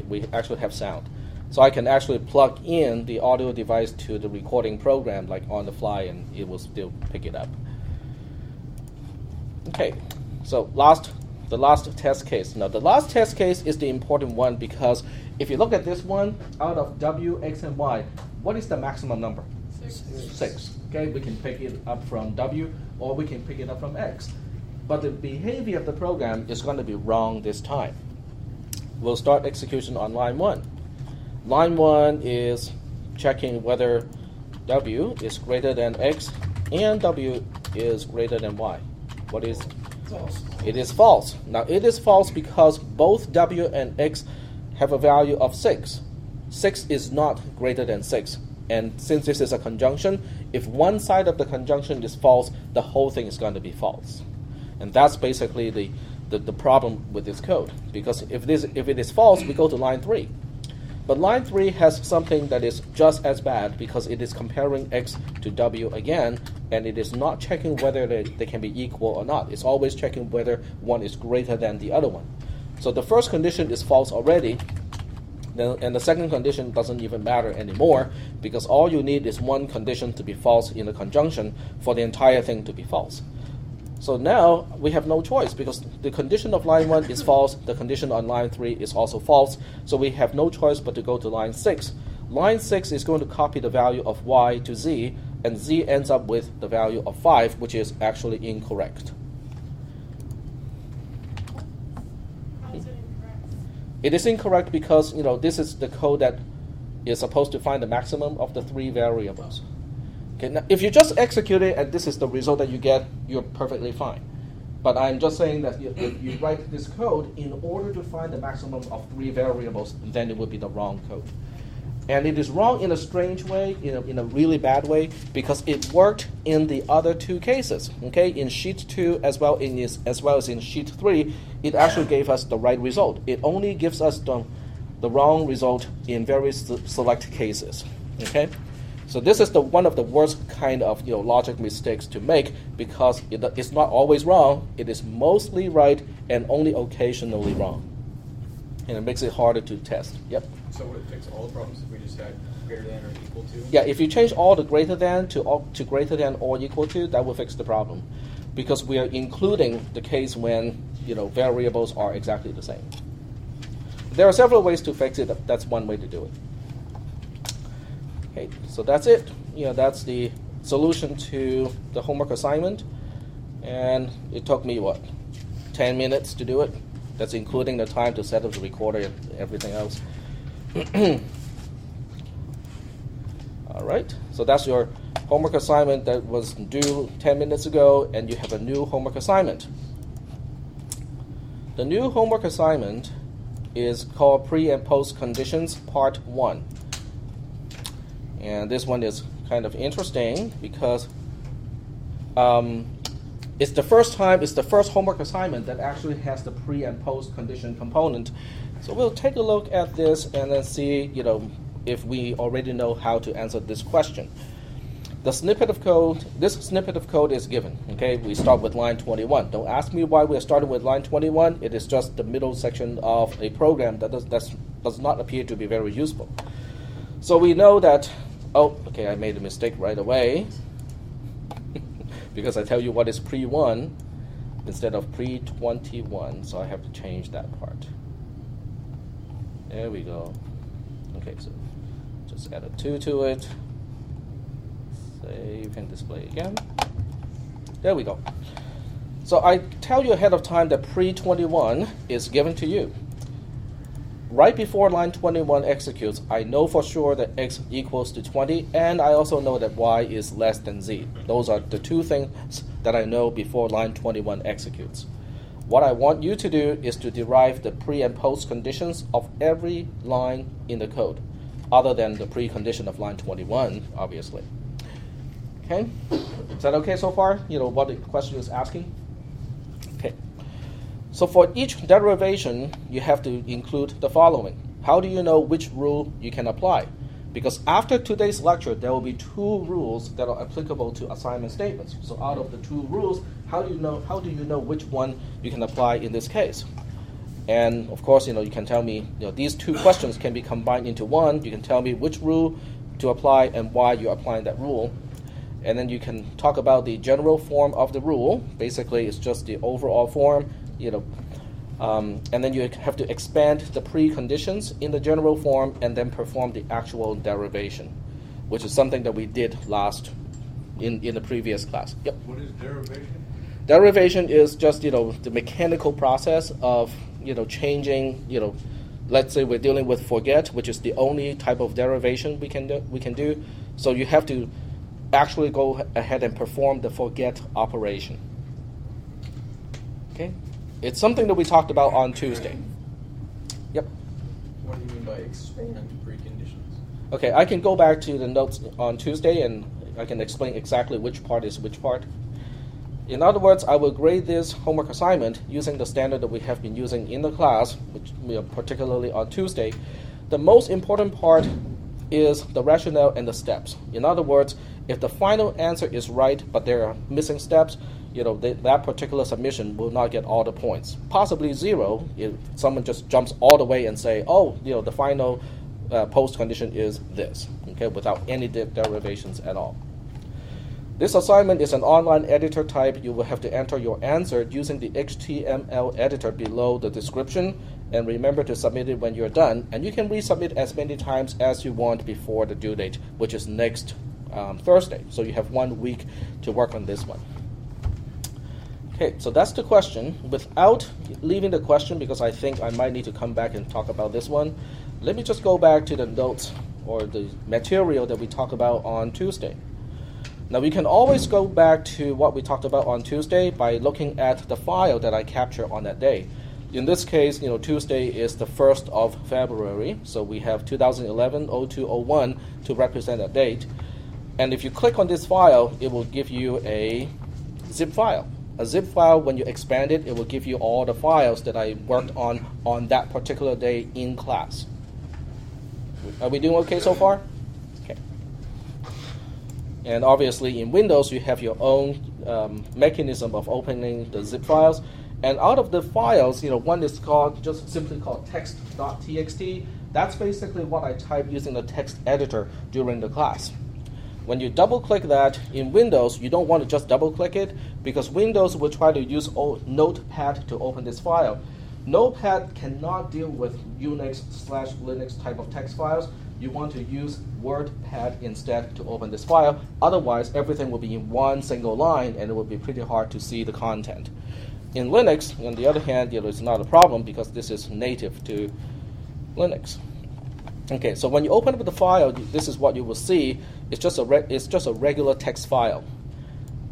we actually have sound. So I can actually plug in the audio device to the recording program, like on the fly, and it will still pick it up. Okay, so the last test case. Now, the last test case is the important one because if you look at this one, out of W, X, and Y, what is the maximum number? 6. Okay, we can pick it up from W, or we can pick it up from X. But the behavior of the program is going to be wrong this time. We'll start execution on line 1. Line 1 is checking whether W is greater than X and W is greater than Y. What is? False. It is false. Now, it is false because both W and X have a value of 6. 6 is not greater than 6. And since this is a conjunction, if one side of the conjunction is false, the whole thing is going to be false. And that's basically the problem with this code. Because if it is false, we go to line 3. But line 3 has something that is just as bad because it is comparing X to W again, and it is not checking whether they can be equal or not. It's always checking whether one is greater than the other one. So the first condition is false already, and the second condition doesn't even matter anymore because all you need is one condition to be false in a conjunction for the entire thing to be false. So now we have no choice because the condition of line 1 is false, the condition on line 3 is also false, so we have no choice but to go to line 6. Line 6 is going to copy the value of Y to Z, and Z ends up with the value of 5, which is actually incorrect. How is it incorrect? It is incorrect because this is the code that is supposed to find the maximum of the 3 variables. Okay, now if you just execute it and this is the result that you get, you're perfectly fine. But I'm just saying that if you write this code in order to find the maximum of 3 variables, then it would be the wrong code. And it is wrong in a strange way, in a really bad way, because it worked in the other 2 cases. Okay, in sheet 2 as well as in sheet 3, it actually gave us the right result. It only gives us the wrong result in very select cases. Okay. So this is one of the worst kind of logic mistakes to make because it's not always wrong. It is mostly right and only occasionally wrong, and it makes it harder to test. Yep. So would it fix all the problems if we just had greater than or equal to? Yeah, if you change all the greater than to greater than or equal to, that will fix the problem, because we are including the case when variables are exactly the same. There are several ways to fix it. That's one way to do it. Okay, so that's it. That's the solution to the homework assignment, and it took me 10 minutes to do it. That's including the time to set up the recorder and everything else. All right, so that's your homework assignment that was due 10 minutes ago, and you have a new homework assignment. The new homework assignment is called Pre and Post Conditions Part 1. And this one is kind of interesting because it's the first homework assignment that actually has the pre and post condition component. So we'll take a look at this and then see, if we already know how to answer this question. This snippet of code is given. Okay, we start with line 21. Don't ask me why we're starting with line 21. It is just the middle section of a program that does not appear to be very useful. So we know that. Oh, okay, I made a mistake right away because I tell you what is pre-1 instead of pre-21, so I have to change that part. There we go. Okay, so just add a 2 to it. Save and display again. There we go. So I tell you ahead of time that pre-21 is given to you. Right before line 21 executes, I know for sure that x equals to 20, and I also know that y is less than z. Those are the 2 things that I know before line 21 executes. What I want you to do is to derive the pre and post conditions of every line in the code, other than the precondition of line 21, obviously. Okay? Is that okay so far? What the question is asking? Okay. So for each derivation, you have to include the following. How do you know which rule you can apply? Because after today's lecture, there will be 2 rules that are applicable to assignment statements. So out of the 2 rules, how do you know which one you can apply in this case? And of course, you can tell me, these two questions can be combined into one. You can tell me which rule to apply and why you're applying that rule. And then you can talk about the general form of the rule. Basically, it's just the overall form, and then you have to expand the preconditions in the general form and then perform the actual derivation, which is something that we did last in the previous class. Yep. What is derivation? Derivation is just, the mechanical process of, changing, let's say we're dealing with forget, which is the only type of derivation we can do. So you have to actually go ahead and perform the forget operation. Okay? It's something that we talked about on Tuesday. Yep. What do you mean by expand preconditions? Okay, I can go back to the notes on Tuesday and I can explain exactly which part is which part. In other words, I will grade this homework assignment using the standard that we have been using in the class, which particularly on Tuesday. The most important part is the rationale and the steps. In other words, if the final answer is right, but there are missing steps, that particular submission will not get all the points. Possibly 0 if someone just jumps all the way and say, oh, the final post condition is this, okay, without any derivations at all. This assignment is an online editor type. You will have to enter your answer using the HTML editor below the description, and remember to submit it when you're done. And you can resubmit as many times as you want before the due date, which is next Thursday. So you have 1 week to work on this one. Okay, so that's the question. Without leaving the question, because I think I might need to come back and talk about this one, let me just go back to the notes or the material that we talked about on Tuesday. Now we can always go back to what we talked about on Tuesday by looking at the file that I captured on that day. In this case, Tuesday is the 1st of February, so we have 2011-02-01 to represent that date. And if you click on this file, it will give you a zip file. A zip file, when you expand it, it will give you all the files that I worked on that particular day in class. Are we doing okay so far? Okay. And obviously in Windows, you have your own mechanism of opening the zip files. And out of the files, one is just simply called text.txt. That's basically what I type using the text editor during the class. When you double-click that in Windows, you don't want to just double-click it because Windows will try to use Notepad to open this file. Notepad cannot deal with Unix/Linux type of text files. You want to use WordPad instead to open this file. Otherwise, everything will be in one single line and it will be pretty hard to see the content. In Linux, on the other hand, it's not a problem because this is native to Linux. Okay, so when you open up the file, this is what you will see. It's just a regular text file.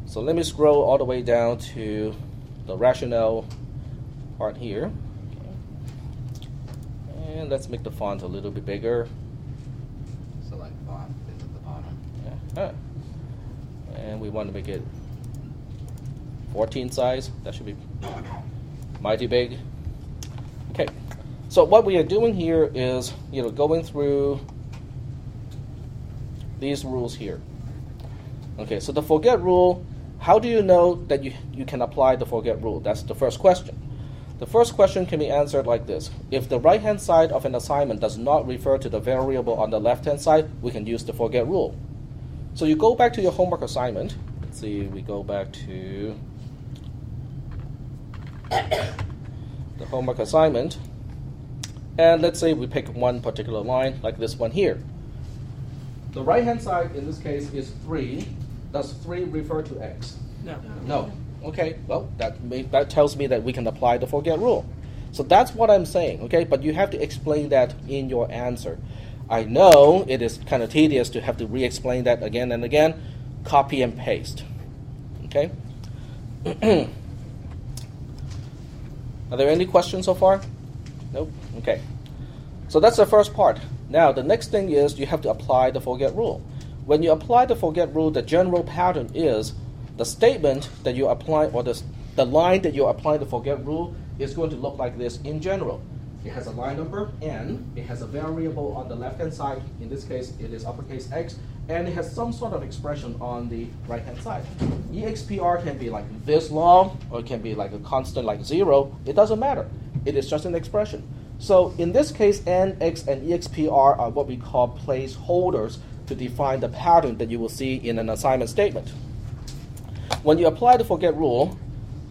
So let me scroll all the way down to the rationale part here. Okay. And let's make the font a little bit bigger. Select font is at the bottom. Yeah. And we want to make it 14 size. That should be mighty big. Okay. So what we are doing here is, going through these rules here. Okay, so the forget rule, how do you know that you can apply the forget rule? That's the first question. The first question can be answered like this. If the right-hand side of an assignment does not refer to the variable on the left-hand side, we can use the forget rule. So you go back to your homework assignment. Let's see, we go back to the homework assignment. And let's say we pick one particular line, like this one here. The right-hand side, in this case, is 3. Does 3 refer to x? No. No. Okay, well, that tells me that we can apply the forget rule. So that's what I'm saying, okay? But you have to explain that in your answer. I know it is kind of tedious to have to re-explain that again and again. Copy and paste, okay? Are there any questions so far? Nope. Okay. So that's the first part. Now, the next thing is you have to apply the forget rule. When you apply the forget rule, the general pattern is the statement that you apply, or the line that you apply the forget rule is going to look like this in general. It has a line number, n. It has a variable on the left-hand side. In this case, it is uppercase x. And it has some sort of expression on the right-hand side. EXPR can be like this long, or it can be like a constant like 0. It doesn't matter. It is just an expression. So in this case, nx and expr are what we call placeholders to define the pattern that you will see in an assignment statement. When you apply the forget rule,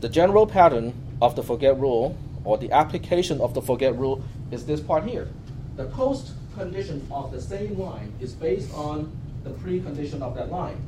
the general pattern of the forget rule, or the application of the forget rule, is this part here. The post condition of the same line is based on the precondition of that line.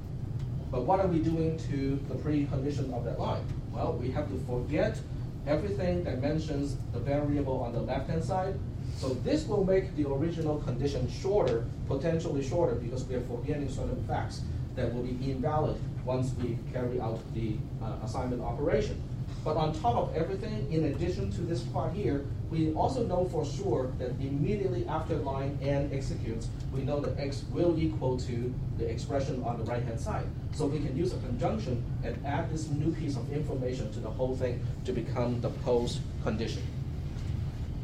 But what are we doing to the precondition of that line? Well, we have to forget everything that mentions the variable on the left-hand side. So this will make the original condition shorter, potentially shorter, because we are forgetting certain facts that will be invalid once we carry out the assignment operation. But on top of everything, in addition to this part here, we also know for sure that immediately after line n executes, we know that x will equal to the expression on the right-hand side. So we can use a conjunction and add this new piece of information to the whole thing to become the post condition.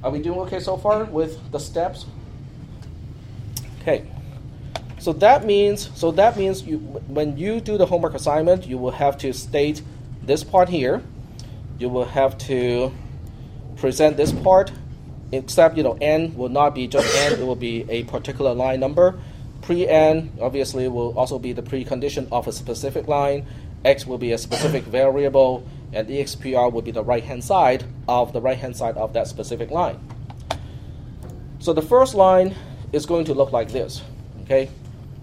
Are we doing okay so far with the steps? Okay. So that means you, when you do the homework assignment, you will have to state this part here. You will have to present this part, except n will not be just n, it will be a particular line number. Pre-n obviously will also be the precondition of a specific line. X will be a specific variable, and expr will be the right-hand side of that specific line. So the first line is going to look like this. Okay,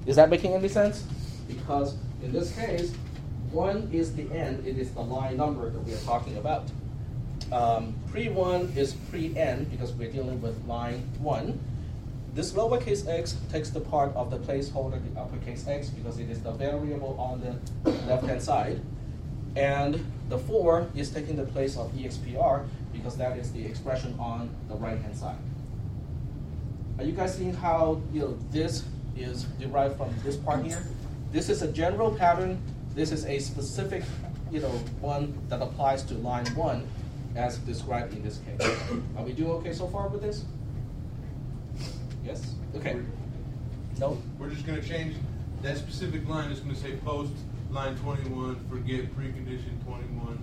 is that making any sense? Because in this case, 1 is the n, it is the line number that we are talking about. Pre-1 is pre-n because we're dealing with line 1. This lowercase x takes the part of the placeholder, the uppercase x, because it is the variable on the left-hand side. And the 4 is taking the place of expr because that is the expression on the right-hand side. Are you guys seeing how this is derived from this part here? This is a general pattern. This is a specific one that applies to line 1 as described in this case. Are we doing okay so far with this? Yes? Okay. No? We're just going to change that specific line. It's going to say post line 21, forget precondition 21.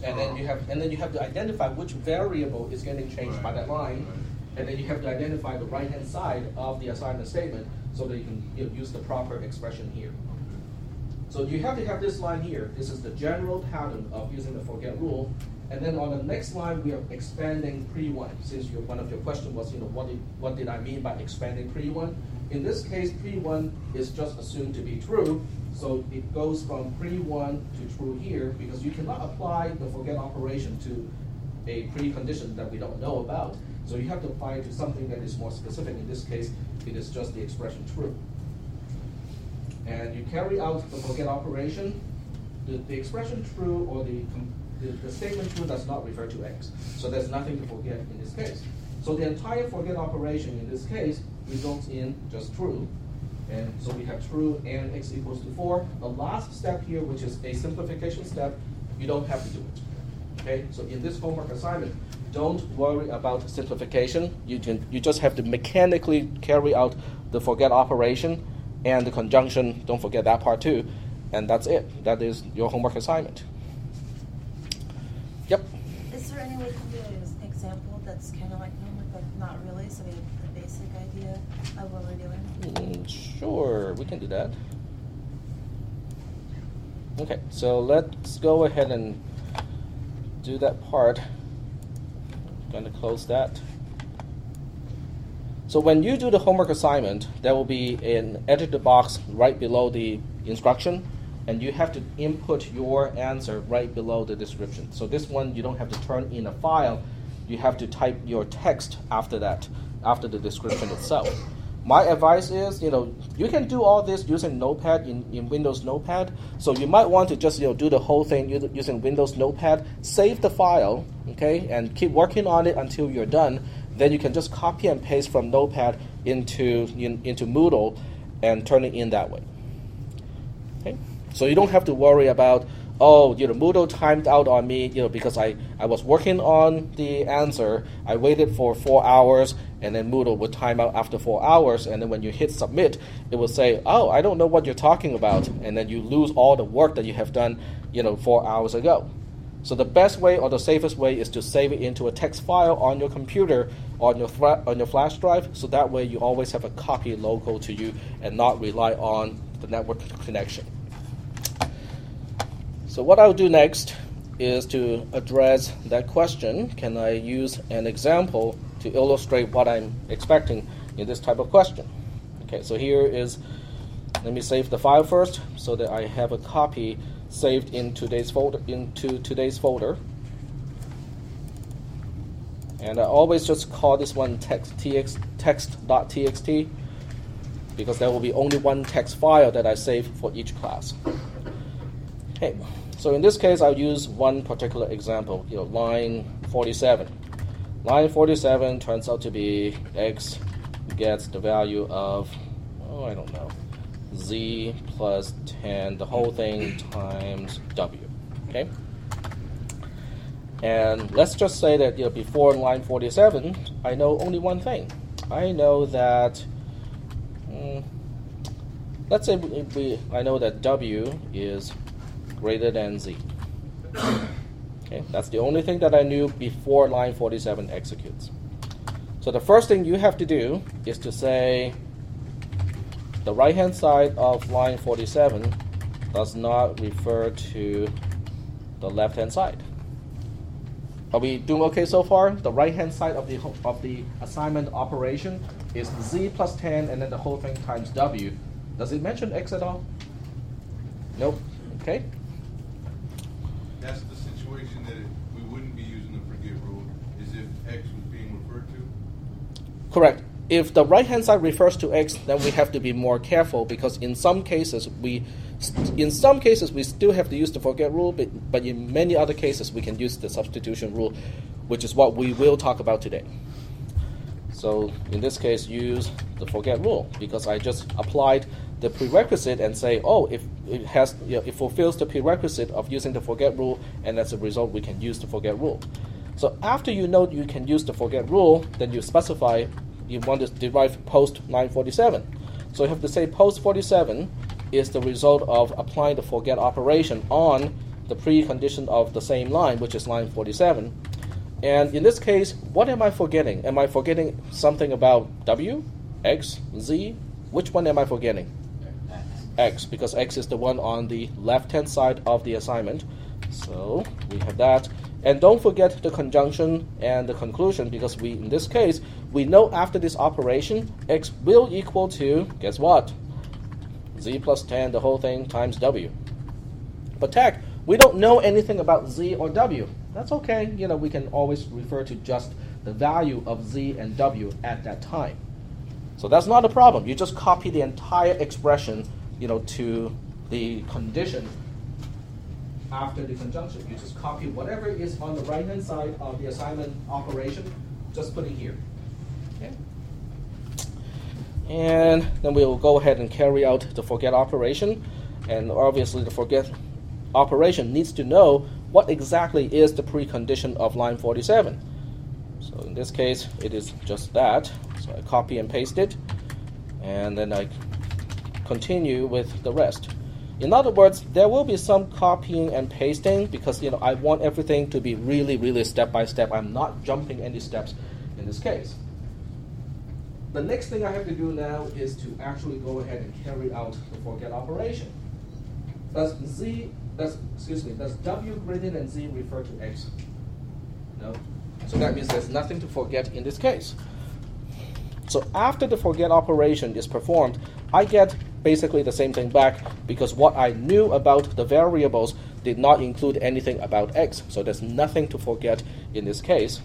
And then you have to identify which variable is getting changed by that line. Right. And then you have to identify the right-hand side of the assignment statement so that you can use the proper expression here. So you have to have this line here. This is the general pattern of using the forget rule. And then on the next line, we are expanding pre-1. Since one of your questions was, what did I mean by expanding pre-1? In this case, pre-1 is just assumed to be true. So it goes from pre-1 to true here because you cannot apply the forget operation to a precondition that we don't know about. So you have to apply it to something that is more specific. In this case, it is just the expression true. And you carry out the forget operation. The expression true or the statement true does not refer to x. So there's nothing to forget in this case. So the entire forget operation in this case results in just true. And so we have true and x equals to 4. The last step here, which is a simplification step, you don't have to do it. Okay? So in this homework assignment, don't worry about simplification. You just have to mechanically carry out the forget operation and the conjunction. Don't forget that part too. And that's it. That is your homework assignment. Yep. Is there any way you can do an example that's kind of like homework, but not really, so we have the basic idea of what we're doing? Sure, we can do that. Okay, so let's go ahead and do that part. Going to close that. So when you do the homework assignment, there will be an editor box right below the instruction, and you have to input your answer right below the description. So this one, you don't have to turn in a file. You have to type your text after that, after the description itself. My advice is, you can do all this using Notepad in Windows Notepad. So you might want to just, do the whole thing using Windows Notepad. Save the file, okay, and keep working on it until you're done. Then you can just copy and paste from Notepad into Moodle and turn it in that way. Okay, so you don't have to worry about, Moodle timed out on me, because I was working on the answer. I waited for 4 hours, and then Moodle would time out after 4 hours, and then when you hit submit, it will say, I don't know what you're talking about, and then you lose all the work that you have done, 4 hours ago. So the best way or the safest way is to save it into a text file on your computer, on your flash drive, so that way you always have a copy local to you and not rely on the network connection. So what I'll do next is to address that question. Can I use an example to illustrate what I'm expecting in this type of question? Okay, so here is, let me save the file first so that I have a copy saved in today's folder, And I always just call this one text.txt because there will be only one text file that I save for each class. Okay, so in this case, I'll use one particular example, line 47. Line 47 turns out to be x gets the value of, I don't know, z plus 10, the whole thing times w, okay? And let's just say that before line 47, I know only one thing. I know that, let's say I know that w is greater than z. Okay, that's the only thing that I knew before line 47 executes. So the first thing you have to do is to say the right-hand side of line 47 does not refer to the left-hand side. Are we doing okay so far? The right-hand side of the assignment operation is z plus 10 and then the whole thing times w. Does it mention x at all? Nope. Okay. That's the situation that we wouldn't be using the forget rule, is if x was being referred to? Correct. If the right-hand side refers to x, then we have to be more careful because in some cases we still have to use the forget rule, but in many other cases we can use the substitution rule, which is what we will talk about today. So in this case, use the forget rule because I just applied the prerequisite and say, oh, if it has, it fulfills the prerequisite of using the forget rule, and as a result, we can use the forget rule. So after you know you can use the forget rule, then you specify you want to derive post line 47. So you have to say post 47 is the result of applying the forget operation on the precondition of the same line, which is line 47. And in this case, what am I forgetting? Am I forgetting something about w, x, z? Which one am I forgetting? X, because x is the one on the left-hand side of the assignment. So we have that. And don't forget the conjunction and the conclusion, because in this case, we know after this operation, x will equal to, guess what? Z plus 10, the whole thing, times w. But tech, we don't know anything about z or w. That's okay. We can always refer to just the value of z and w at that time. So that's not a problem. You just copy the entire expression, to the condition after the conjunction. You just copy whatever is on the right-hand side of the assignment operation, just put it here. Okay? And then we'll go ahead and carry out the forget operation. And obviously the forget operation needs to know what exactly is the precondition of line 47. So in this case, it is just that. So I copy and paste it, and then I continue with the rest. In other words, there will be some copying and pasting because I want everything to be really, really step by step. I'm not jumping any steps in this case. The next thing I have to do now is to actually go ahead and carry out the forget operation. Does w greater than z refer to x? No. So that means there's nothing to forget in this case. So after the forget operation is performed, I get basically the same thing back because what I knew about the variables did not include anything about x. So there's nothing to forget in this case.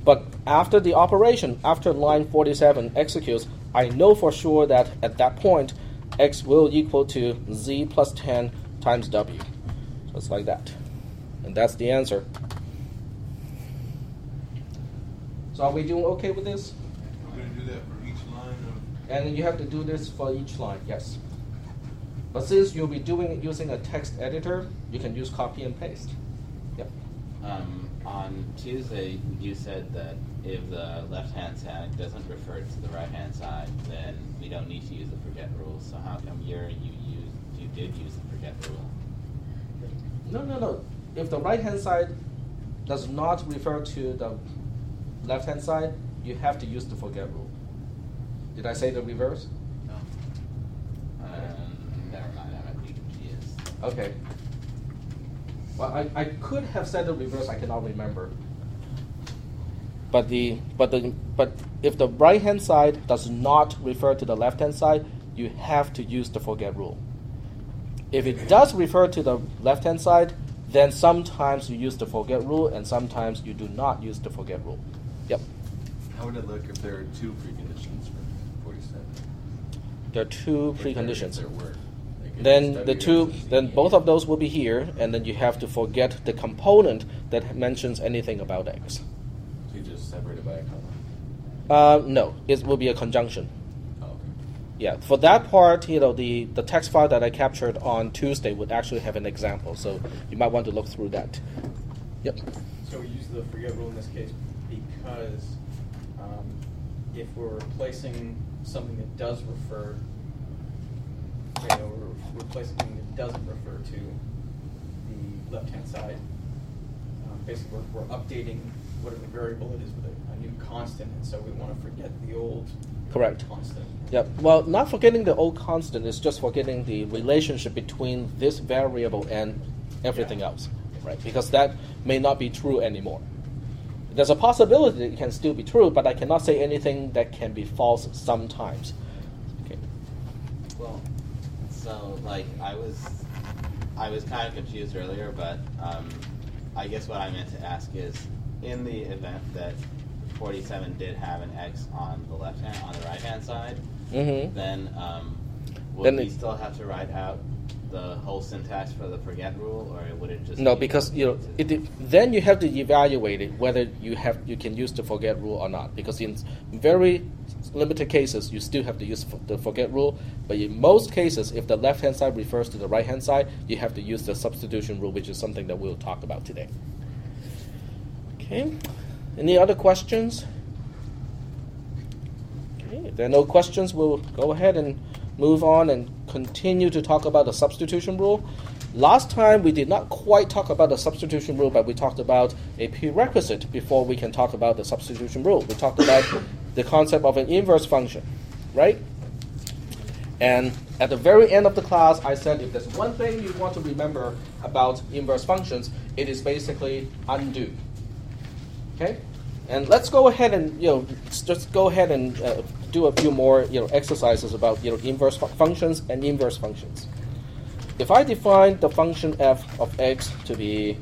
But after the operation, after line 47 executes, I know for sure that at that point, x will equal to z plus 10 times w. So it's like that. And that's the answer. So are we doing okay with this? We're going to do that for each line of... And you have to do this for each line, yes. But since you'll be doing it using a text editor, you can use copy and paste. Yep. On Tuesday, you said that if the left-hand side doesn't refer to the right-hand side, then we don't need to use the forget rule. So how come you did use the forget rule? No. if the right-hand side does not refer to the left-hand side, you have to use the forget rule. Did I say the reverse? No. Never mind. I think she is. Okay. Well, I could have said the reverse. I cannot remember. But if the right-hand side does not refer to the left-hand side, you have to use the forget rule. If it does refer to the left-hand side, then sometimes you use the forget rule, and sometimes you do not use the forget rule. Yep. How would it look if there are two preconditions for 47? There are two If preconditions. there were. Like if Then it's the W two, versus then E. both of those will be here, and then you have to forget the component that mentions anything about X. So you just separate it by a comma? No, it will be a conjunction. Oh, okay. Yeah, for that part, the text file that I captured on Tuesday would actually have an example, so you might want to look through that. Yep. So we use the forget rule in this case because if we're replacing something that does refer, we're replacing something that doesn't refer to the left-hand side, basically we're updating whatever variable it is with a new constant, and so we want to forget the old Correct. constant. Yep. Well, not forgetting the old constant is just forgetting the relationship between this variable and everything else, right? Because that may not be true anymore. There's a possibility that it can still be true, but I cannot say anything that can be false sometimes. Okay. Well, so like I was kind of confused earlier, but I guess what I meant to ask is, in the event that 47 did have an X on the right hand side, Mm-hmm. then would Then we it- still have to write out the whole syntax for the forget rule, or would it just No, be because limited? then you have to evaluate it whether you can use the forget rule or not. Because in very limited cases, you still have to use the forget rule. But in most cases, if the left-hand side refers to the right-hand side, you have to use the substitution rule, which is something that we'll talk about today. Okay. Any other questions? Okay. If there are no questions, we'll go ahead and move on and continue to talk about the substitution rule. Last time we did not quite talk about the substitution rule, but we talked about a prerequisite before we can talk about the substitution rule. We talked about the concept of an inverse function, right? And at the very end of the class, I said if there's one thing you want to remember about inverse functions, it is basically undo. Okay? And let's go ahead and just go ahead and do a few more exercises about inverse functions and inverse functions. If I define the function f of x to be,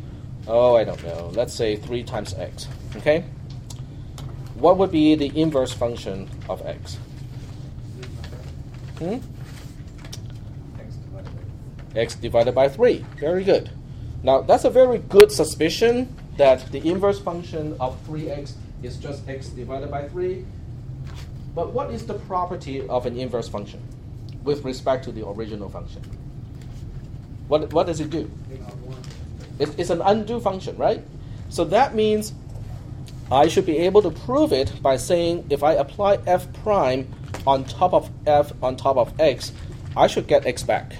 I don't know, let's say 3 times x, okay? What would be the inverse function of x? X divided by 3. Very good. Now, that's a very good suspicion that the inverse function of 3x is just x divided by 3. But what is the property of an inverse function with respect to the original function? What does it do? It's an undo function, right? So that means I should be able to prove it by saying if I apply f prime on top of f on top of x, I should get x back.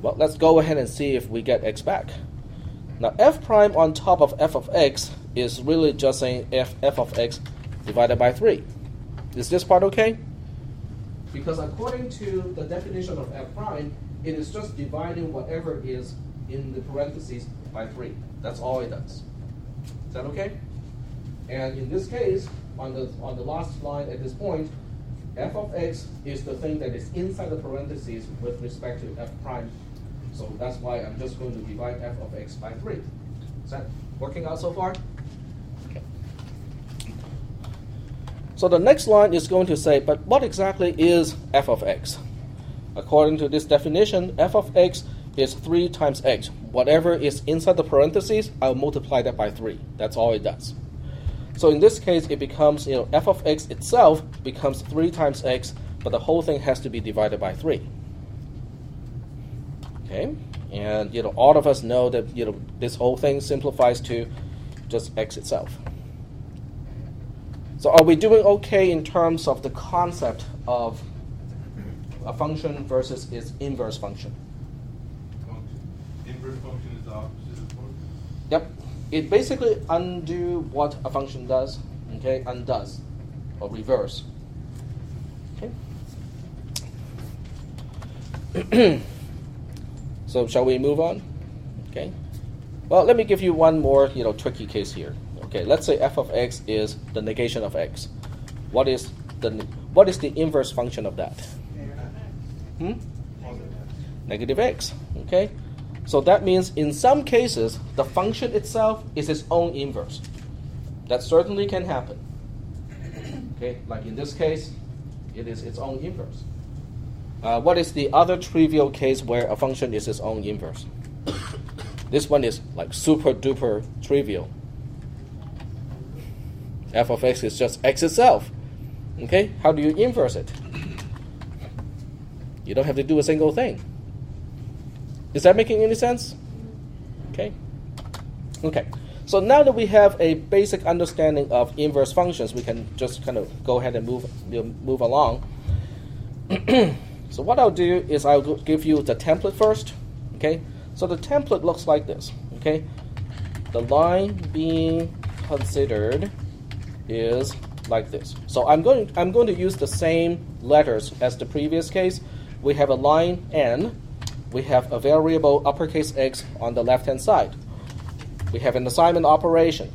Well, let's go ahead and see if we get x back. Now, f prime on top of f of x is really just saying f of x divided by 3. Is this part okay? Because according to the definition of f prime, it is just dividing whatever is in the parentheses by 3. That's all it does. Is that okay? And in this case, on the last line at this point, f of x is the thing that is inside the parentheses with respect to f prime. So that's why I'm just going to divide f of x by 3. Is that working out so far? Okay. So the next line is going to say, but what exactly is f of x? According to this definition, f of x is 3 times x. Whatever is inside the parentheses, I'll multiply that by 3. That's all it does. So in this case, it becomes, f of x itself becomes 3 times x, but the whole thing has to be divided by 3. Okay, and all of us know that this whole thing simplifies to just x itself. So are we doing okay in terms of the concept of a function versus its inverse function? inverse function is the opposite of point? Yep. It basically undo what a function does, okay, undoes, or reverse. Okay. So shall we move on? Okay. Well, let me give you one more, tricky case here. Okay, let's say f of x is the negation of x. What is the inverse function of that? Negative x. Okay. So that means in some cases, the function itself is its own inverse. That certainly can happen. Okay, like in this case, it is its own inverse. What is the other trivial case where a function is its own inverse? This one is like super duper trivial. F of x is just x itself. Okay, how do you inverse it? You don't have to do a single thing. Is that making any sense? Okay. Okay. So now that we have a basic understanding of inverse functions, we can just kind of go ahead and move along. So what I'll do is I'll give you the template first. Okay. So the template looks like this. Okay. The line being considered is like this. So I'm going to use the same letters as the previous case. We have a line n. We have a variable uppercase x on the left-hand side. We have an assignment operation.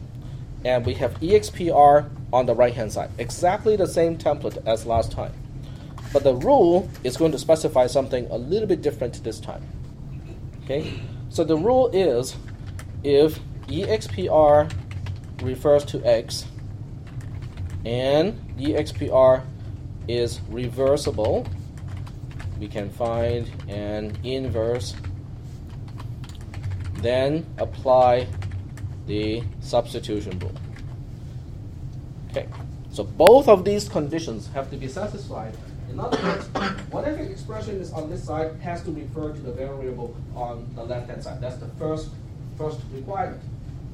And we have expr on the right-hand side. Exactly the same template as last time. But the rule is going to specify something a little bit different this time. Okay? So the rule is if expr refers to x and expr is reversible, we can find an inverse, then apply the substitution rule. Okay, so both of these conditions have to be satisfied. In other words, whatever expression is on this side has to refer to the variable on the left-hand side. That's the first requirement.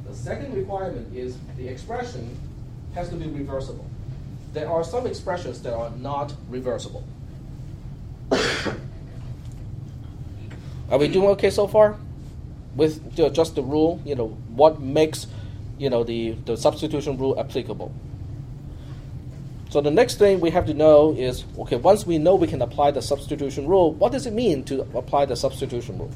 The second requirement is the expression has to be reversible. There are some expressions that are not reversible. Are we doing okay so far with just the rule? What makes the substitution rule applicable? So the next thing we have to know is, okay, once we know we can apply the substitution rule, what does it mean to apply the substitution rule?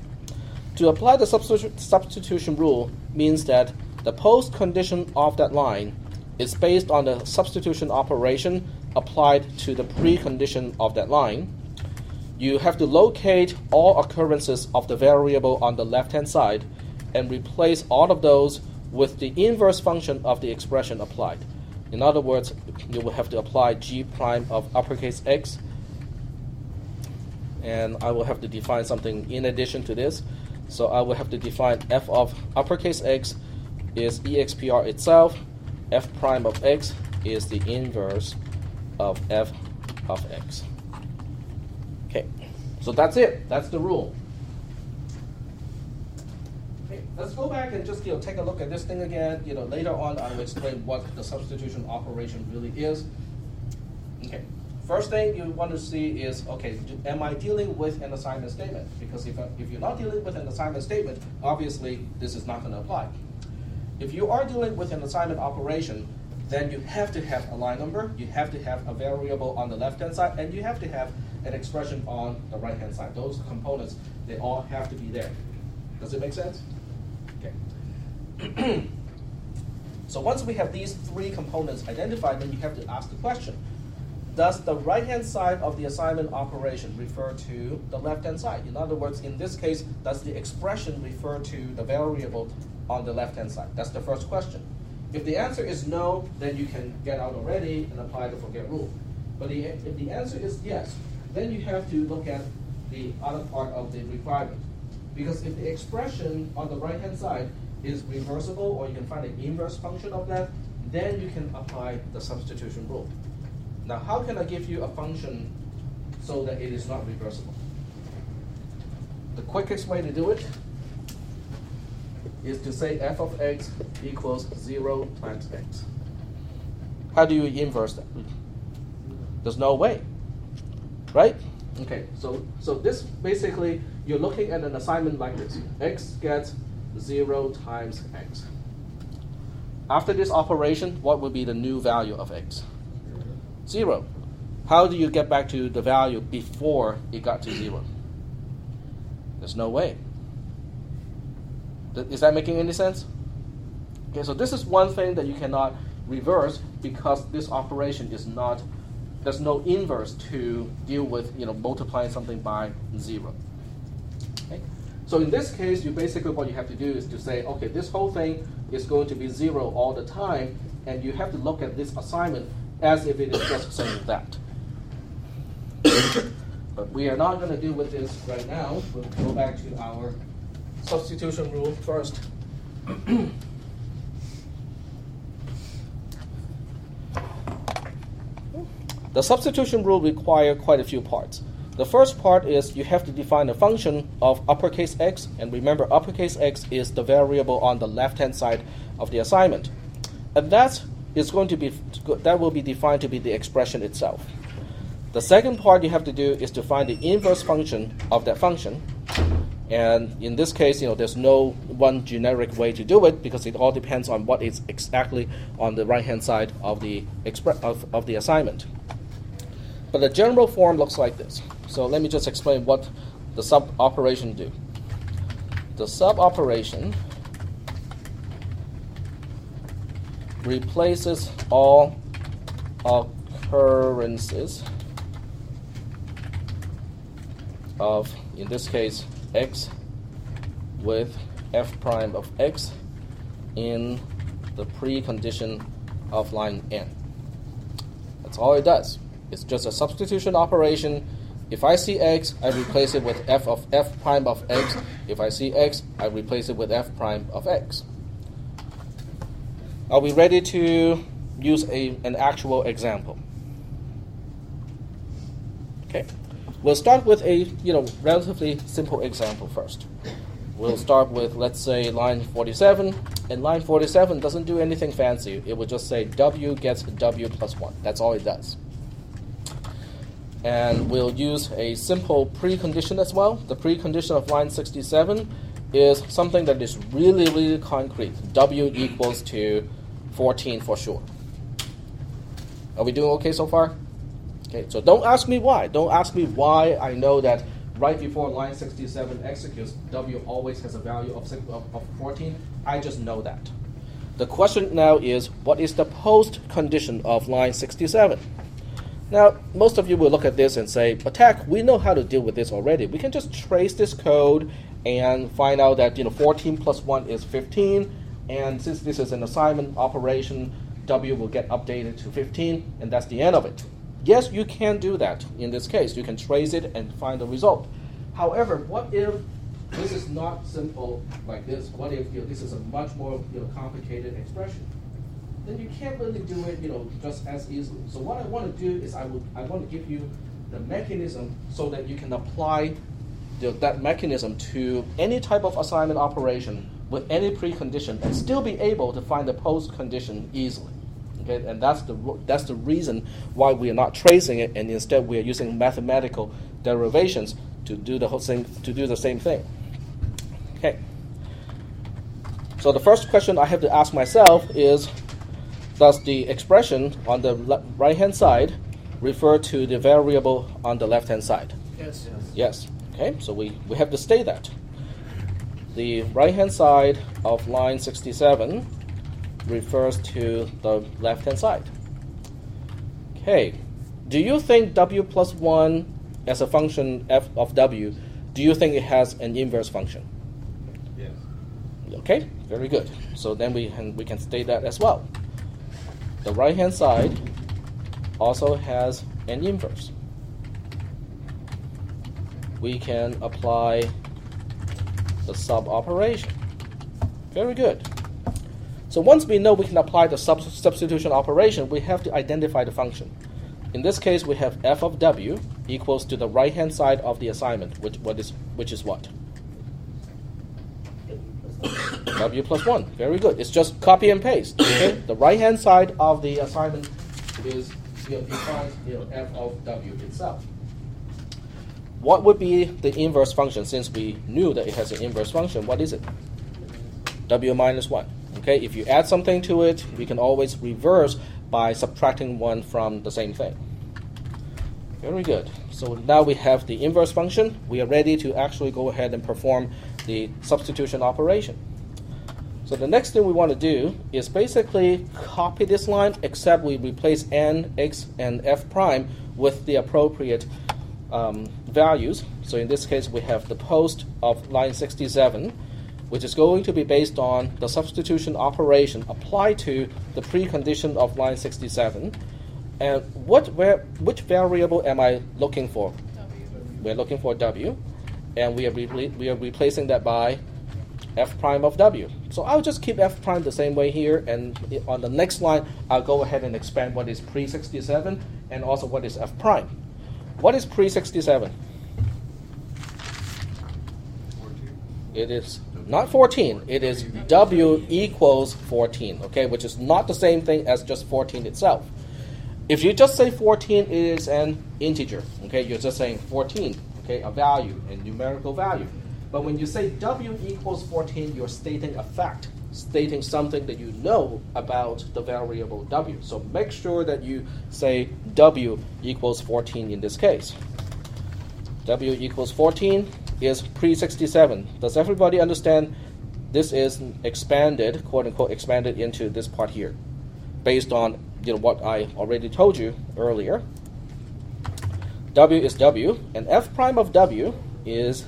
To apply the substitution rule means that the post condition of that line is based on the substitution operation applied to the precondition of that line. You have to locate all occurrences of the variable on the left-hand side and replace all of those with the inverse function of the expression applied. In other words, you will have to apply g prime of uppercase x, and I will have to define something in addition to this. So I will have to define f of uppercase x is expr itself, f prime of x is the inverse of f of x. Okay, so that's it. That's the rule. Okay, let's go back and just take a look at this thing again. Later on I will explain what the substitution operation really is. Okay, first thing you want to see is, okay, am I dealing with an assignment statement? Because if you're not dealing with an assignment statement, obviously this is not going to apply. If you are dealing with an assignment operation, then you have to have a line number, you have to have a variable on the left-hand side, and you have to have an expression on the right-hand side. Those components, they all have to be there. Does it make sense? Okay. So once we have these three components identified, then you have to ask the question, does the right-hand side of the assignment operation refer to the left-hand side? In other words, in this case, does the expression refer to the variable on the left-hand side? That's the first question. If the answer is no, then you can get out already and apply the forget rule. But if the answer is yes, then you have to look at the other part of the requirement. Because if the expression on the right-hand side is reversible, or you can find an inverse function of that, then you can apply the substitution rule. Now, how can I give you a function so that it is not reversible? The quickest way to do it is to say f of x equals 0 times x. How do you inverse that? There's no way, right? Okay, so this basically you're looking at an assignment like this. X gets 0 times x. After this operation, what will be the new value of x? 0. How do you get back to the value before it got to 0? There's no way. Is that making any sense? Okay, so this is one thing that you cannot reverse because this operation is not, there's no inverse to deal with, multiplying something by 0. Okay? So in this case, basically what you have to do is to say, okay, this whole thing is going to be 0 all the time, and you have to look at this assignment as if it is just saying that. But we are not going to deal with this right now. We'll go back to our substitution rule first. The substitution rule requires quite a few parts. The first part is you have to define a function of uppercase x, and remember uppercase x is the variable on the left-hand side of the assignment. And that will be defined to be the expression itself. The second part you have to do is to find the inverse function of that function. And in this case, there's no one generic way to do it because it all depends on what is exactly on the right-hand side of the assignment. But the general form looks like this. So let me just explain what the sub operation do. The sub operation replaces all occurrences of, in this case, x with f prime of x in the precondition of line n. That's all it does. It's just a substitution operation. If I see x, I replace it with f of f prime of x. If I see x, I replace it with f prime of x. Are we ready to use an actual example? Okay. We'll start with a relatively simple example first. We'll start with, let's say, line 47. And line 47 doesn't do anything fancy. It will just say w gets w plus 1. That's all it does. And we'll use a simple precondition as well. The precondition of line 67 is something that is really, really concrete. W equals to 14 for sure. Are we doing okay so far? Okay, so don't ask me why. Don't ask me why I know that right before line 67 executes, W always has a value of 14. I just know that. The question now is, what is the post condition of line 67? Now, most of you will look at this and say, attack, we know how to deal with this already. We can just trace this code and find out that 14 plus 1 is 15. And since this is an assignment operation, W will get updated to 15, and that's the end of it. Yes, you can do that in this case. You can trace it and find the result. However, what if this is not simple like this? What if this is a much more complicated expression? Then you can't really do it just as easily. So what I want to do is I want to give you the mechanism so that you can apply that mechanism to any type of assignment operation with any precondition and still be able to find the post condition easily. Okay, and that's the reason why we are not tracing it, and instead we are using mathematical derivations to do the whole thing, to do the same thing. Okay. So the first question I have to ask myself is, does the expression on the right-hand side refer to the variable on the left-hand side? Yes. Yes. Okay, so we have to state that. The right-hand side of line 67 refers to the left-hand side. Okay, do you think w plus 1 as a function f of w, do you think it has an inverse function? Yes. Okay, very good. So then we can state that as well. The right-hand side also has an inverse. We can apply the sub operation. Very good. So once we know we can apply the substitution operation, we have to identify the function. In this case, we have f of w equals to the right-hand side of the assignment, which is what? W plus 1. Very good. It's just copy and paste. Okay? The right-hand side of the assignment is defines f of w itself. what would be the inverse function? Since we knew that it has an inverse function, what is it? W minus 1. Okay, if you add something to it, we can always reverse by subtracting 1 from the same thing. Very good. So now we have the inverse function. We are ready to actually go ahead and perform the substitution operation. So the next thing we want to do is basically copy this line, except we replace n, x, and f prime with the appropriate values. So in this case, we have the post of line 67, which is going to be based on the substitution operation applied to the precondition of line 67. And which variable am I looking for? W. We're looking for w, and we are replacing that by f prime of w. So I'll just keep f prime the same way here, and on the next line, I'll go ahead and expand what is pre-67 and also what is f prime. What is pre-67? 14. It is not 14. It is w equals 14, okay, which is not the same thing as just 14 itself. If you just say 14 is an integer, okay, you're just saying 14, okay, a value, a numerical value. But when you say w equals 14, you're stating a fact, stating something that you know about the variable w. So make sure that you say w equals 14 in this case. W equals 14 is pre-67. Does everybody understand this is expanded, quote unquote, expanded into this part here, based on what I already told you earlier? W is w, and f prime of w is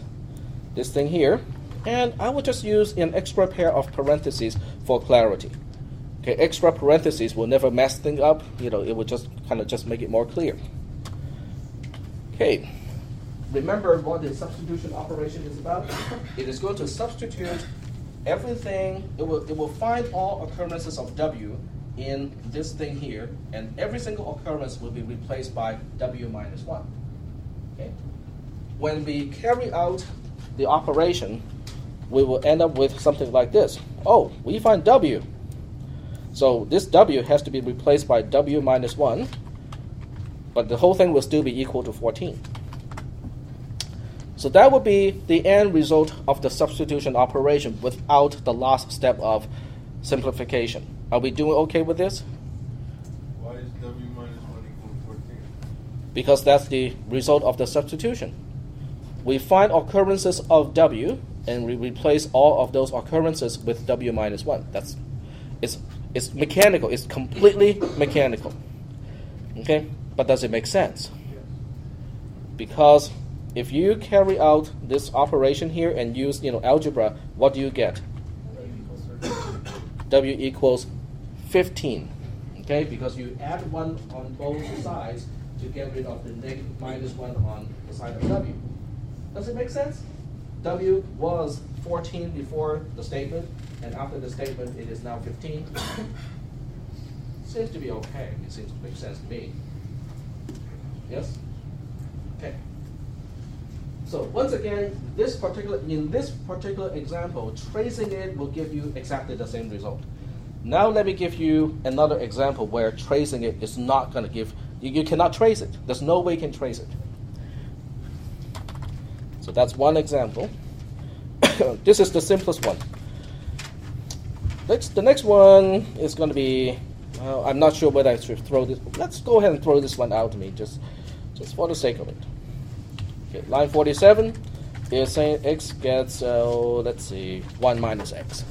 this thing here, and I will just use an extra pair of parentheses for clarity. Okay, extra parentheses will never mess things up. It will just kind of just make it more clear. Okay, remember what the substitution operation is about? It is going to substitute everything. It will find all occurrences of w in this thing here, and every single occurrence will be replaced by w minus 1. Okay? When we carry out the operation, we will end up with something like this. Oh, we find w. So this w has to be replaced by w minus 1, but the whole thing will still be equal to 14. So that would be the end result of the substitution operation without the last step of simplification. Are we doing okay with this? Why is w minus 1 equal to 14? Because that's the result of the substitution. We find occurrences of w, and we replace all of those occurrences with w minus 1. It's mechanical. It's completely mechanical. Okay? But does it make sense? Yes. Because if you carry out this operation here and use algebra, what do you get? W equals 15. Okay? Because you add 1 on both sides to get rid of the negative minus 1 on the side of w. Does it make sense? W was 14 before the statement, and after the statement, it is now 15. Seems to be okay. It seems to make sense to me. Yes? Okay. So once again, in this particular example, tracing it will give you exactly the same result. Now let me give you another example where tracing it is not going to give. You cannot trace it. There's no way you can trace it. So that's one example. This is the simplest one. The next one is going to be, I'm not sure whether I should throw this. Let's go ahead and throw this one out to me, just for the sake of it. Okay, line 47 is saying x gets, let's see, 1 minus x.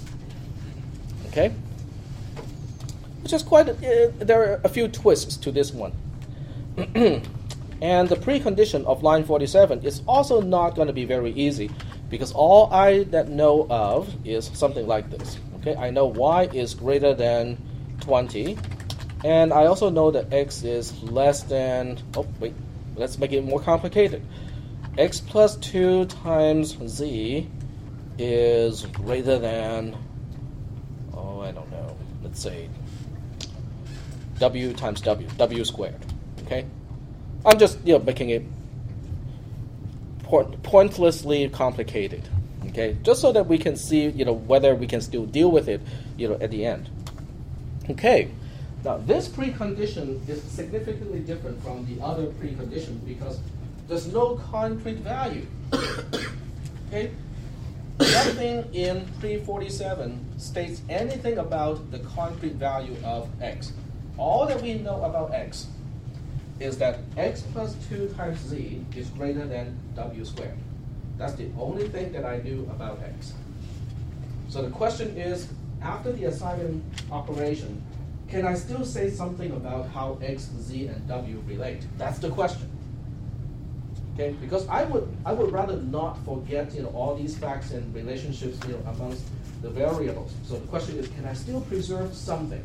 Okay? Which is quite, there are a few twists to this one. And the precondition of line 47 is also not going to be very easy, because all I know of is something like this. Okay, I know y is greater than 20, and I also know that x is less than, oh wait, let's make it more complicated. X plus 2 times z is greater than, oh, I don't know, let's say w times w squared. Okay? I'm just making it pointlessly complicated, okay? Just so that we can see whether we can still deal with it at the end. Okay, now this precondition is significantly different from the other precondition because there's no concrete value. Okay? Nothing in pre-47 states anything about the concrete value of x. All that we know about x is that x plus 2 times z is greater than w squared. That's the only thing that I knew about x. So the question is, after the assignment operation, can I still say something about how x, z, and w relate? That's the question. Okay, because I would rather not forget all these facts and relationships amongst the variables. So the question is, can I still preserve something?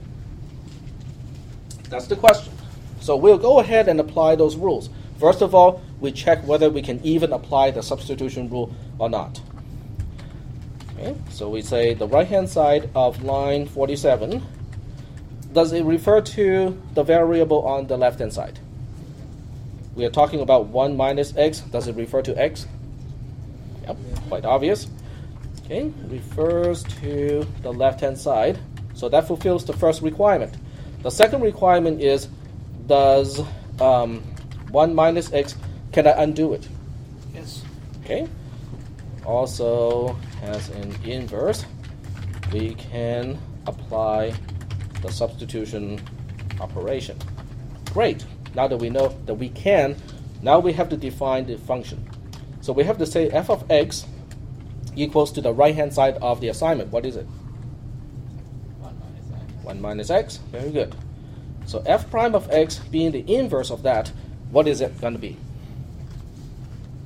That's the question. So we'll go ahead and apply those rules. First of all, we check whether we can even apply the substitution rule or not. Okay, so we say the right-hand side of line 47, does it refer to the variable on the left-hand side? We are talking about 1 minus x. Does it refer to x? Yep, quite obvious. Okay, refers to the left-hand side. So that fulfills the first requirement. The second requirement is, does 1 minus x, can I undo it? Yes. Okay. Also has an inverse. We can apply the substitution operation. Great. Now that we know that we can, now we have to define the function. So we have to say f of x equals to the right-hand side of the assignment. What is it? 1 minus x. 1 minus x. Very good. So f prime of x being the inverse of that, what is it going to be?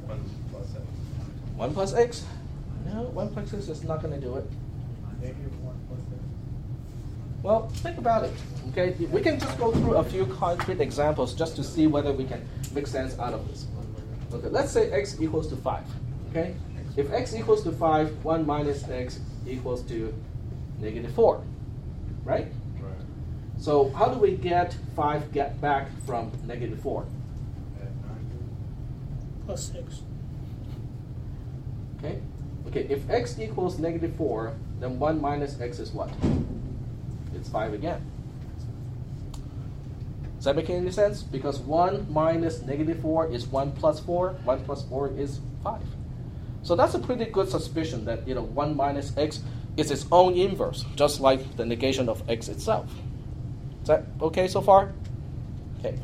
1 plus x. 1 plus x? No, 1 plus x is not going to do it. Negative 1 plus x. Well, think about it. Okay, we can just go through a few concrete examples just to see whether we can make sense out of this. Okay, let's say x equals to 5. Okay, if x equals to 5, 1 minus x equals to negative 4, right? Right. So how do we get 5 get back from negative 4? Add 9. Plus 6. Okay, okay. If x equals negative 4, then 1 minus x is what? It's 5 again. Does that make any sense? Because 1 minus negative 4 is 1 plus 4. 1 plus 4 is 5. So that's a pretty good suspicion that 1 minus x is its own inverse, just like the negation of x itself. Is that okay so far? Okay.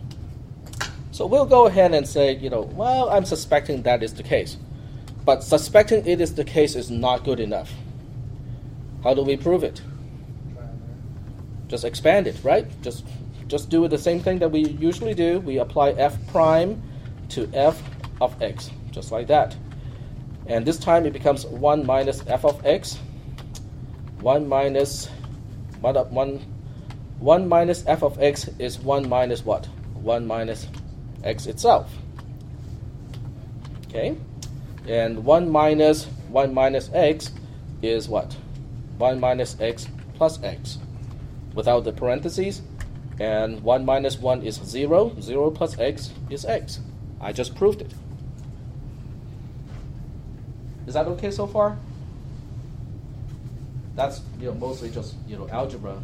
So we'll go ahead and say, well, I'm suspecting that is the case. But suspecting it is the case is not good enough. How do we prove it? Just expand it, right? Just do the same thing that we usually do. We apply f prime to f of x, just like that. And this time it becomes 1 minus f of x. 1 minus f of x is 1 minus what? 1 minus x itself. Okay? And 1 minus x is what? 1 minus x plus x. Without the parentheses. And 1 minus 1 is 0. 0 plus x is x. I just proved it. Is that okay so far? That's mostly just algebra.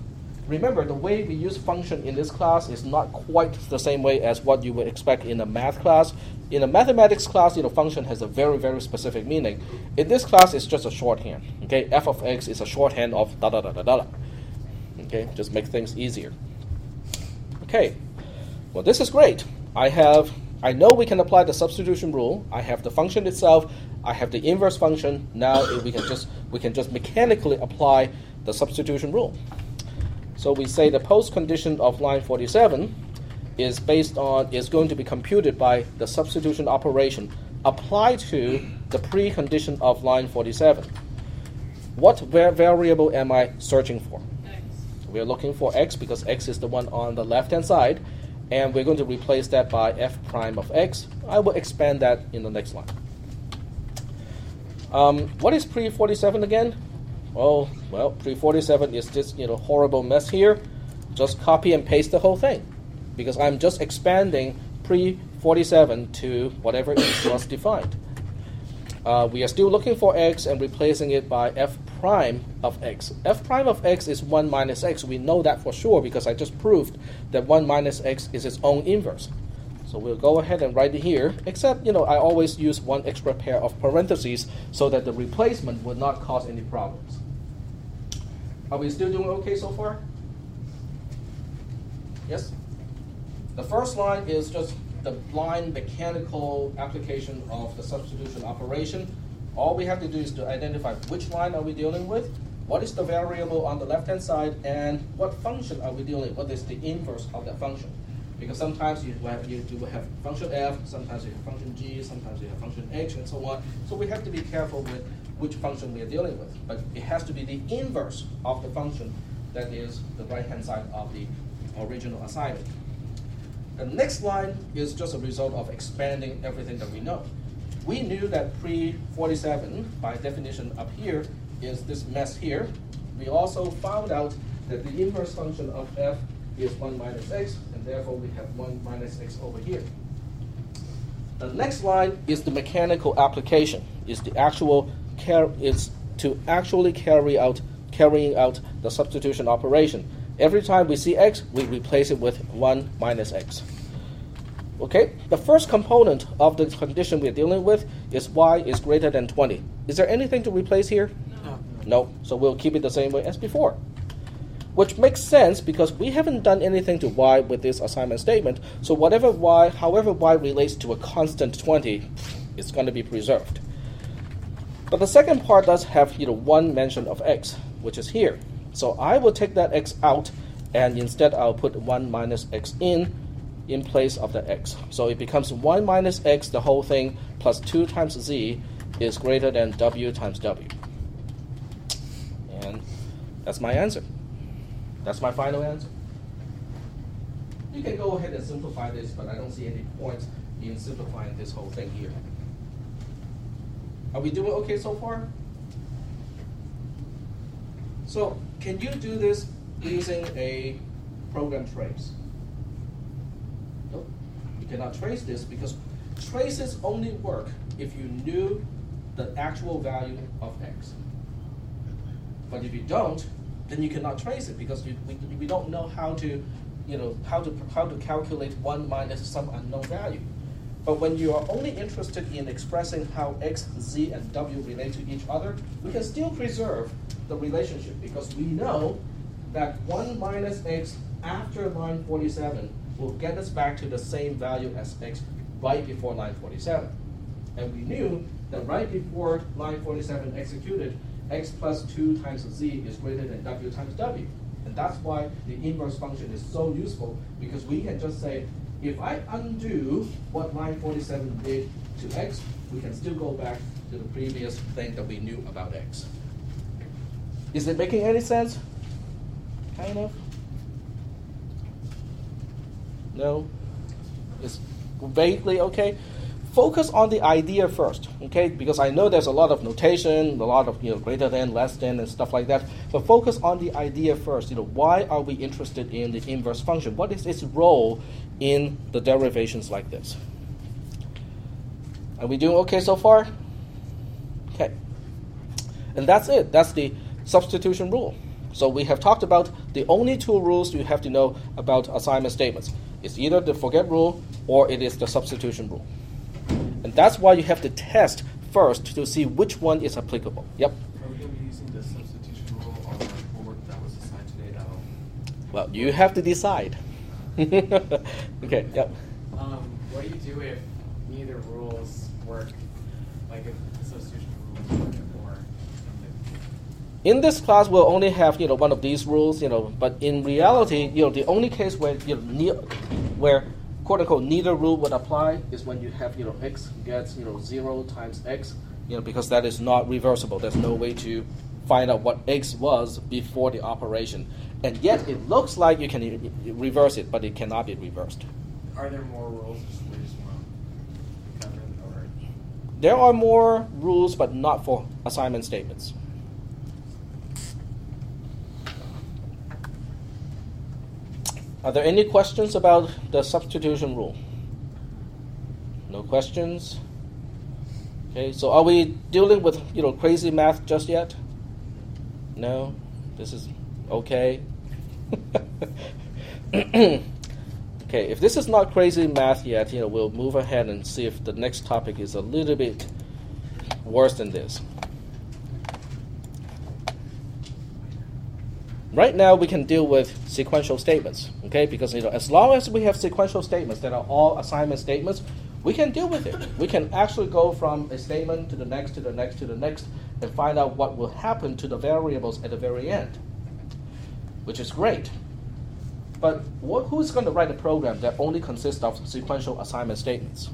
Remember, the way we use function in this class is not quite the same way as what you would expect in a math class. In a mathematics class, function has a very, very specific meaning. In this class, it's just a shorthand. Okay, f of x is a shorthand of da da da da da. Okay, just make things easier. Okay, well, this is great. I know we can apply the substitution rule. I have the function itself. I have the inverse function. Now we can just mechanically apply the substitution rule. So we say the post condition of line 47 is going to be computed by the substitution operation applied to the precondition of line 47. What variable am I searching for? X. We're looking for x because x is the one on the left-hand side, and we're going to replace that by f prime of x. I will expand that in the next line. What is pre-47 again? Oh, well, pre-47 is this horrible mess here. Just copy and paste the whole thing, because I'm just expanding pre-47 to whatever it was defined. We are still looking for x and replacing it by f prime of x. F prime of x is 1 minus x. We know that for sure because I just proved that 1 minus x is its own inverse. So we'll go ahead and write it here, except, I always use one extra pair of parentheses so that the replacement would not cause any problems. Are we still doing okay so far? Yes? The first line is just the blind mechanical application of the substitution operation. All we have to do is to identify which line are we dealing with, what is the variable on the left-hand side, and what function are we dealing with, what is the inverse of that function. Because sometimes you will have function f, sometimes you have function g, sometimes you have function h, and so on. So we have to be careful with which function we are dealing with. But it has to be the inverse of the function that is the right-hand side of the original assignment. The next line is just a result of expanding everything that we know. We knew that pre-47, by definition up here, is this mess here. We also found out that the inverse function of f is 1 minus x, and therefore we have 1 minus x over here. The next line is the mechanical application, is to actually carrying out the substitution operation. Every time we see x, we replace it with 1 minus x. Okay, the first component of the condition we're dealing with is y is greater than 20. Is there anything to replace here? No. So we'll keep it the same way as before. Which makes sense because we haven't done anything to y with this assignment statement. So however y relates to a constant 20, it's going to be preserved. But the second part does have one mention of x, which is here. So I will take that x out, and instead I'll put 1 minus x in place of the x. So it becomes 1 minus x, the whole thing, plus 2 times z is greater than w times w. And that's my answer. That's my final answer. You can go ahead and simplify this, but I don't see any point in simplifying this whole thing here. Are we doing okay so far? So can you do this using a program trace? Nope. You cannot trace this because traces only work if you knew the actual value of x. But if you don't, then you cannot trace it because we don't know how to calculate 1 minus some unknown value. But when you are only interested in expressing how x, z, and w relate to each other, we can still preserve the relationship because we know that 1 minus x after line 47 will get us back to the same value as x right before line 47. And we knew that right before line 47 executed, x plus 2 times z is greater than w times w. And that's why the inverse function is so useful, because we can just say, if I undo what line 47 did to x, we can still go back to the previous thing that we knew about x. Is it making any sense? Kind of? No? It's vaguely okay? Focus on the idea first, okay? Because I know there's a lot of notation, a lot of greater than, less than, and stuff like that. But focus on the idea first. Why are we interested in the inverse function? What is its role in the derivations like this? Are we doing okay so far? Okay. And that's it. That's the substitution rule. So we have talked about the only 2 rules you have to know about assignment statements. It's either the forget rule or it is the substitution rule. And that's why you have to test first to see which one is applicable. Yep? Are we going to be using the substitution rule on our homework that was assigned today at all? Well, you have to decide. Okay, yep. What do you do if neither rules work? Like if the substitution rules work or In this class, we'll only have one of these rules, but in reality, the only case where where quote unquote neither rule would apply is when you have x gets 0 times x, because that is not reversible. There's no way to find out what x was before the operation, and yet it looks like you can reverse it, but it cannot be reversed. are there more rules we just want to cover? Or There are more rules, but not for assignment statements. Are there any questions about the substitution rule? No questions? Okay, so are we dealing with crazy math just yet? No? This is okay? Okay, if this is not crazy math yet, we'll move ahead and see if the next topic is a little bit worse than this. Right now, we can deal with sequential statements, okay? Because as long as we have sequential statements that are all assignment statements, we can deal with it. We can actually go from a statement to the next, to the next, to the next, and find out what will happen to the variables at the very end, which is great. But who's going to write a program that only consists of sequential assignment statements?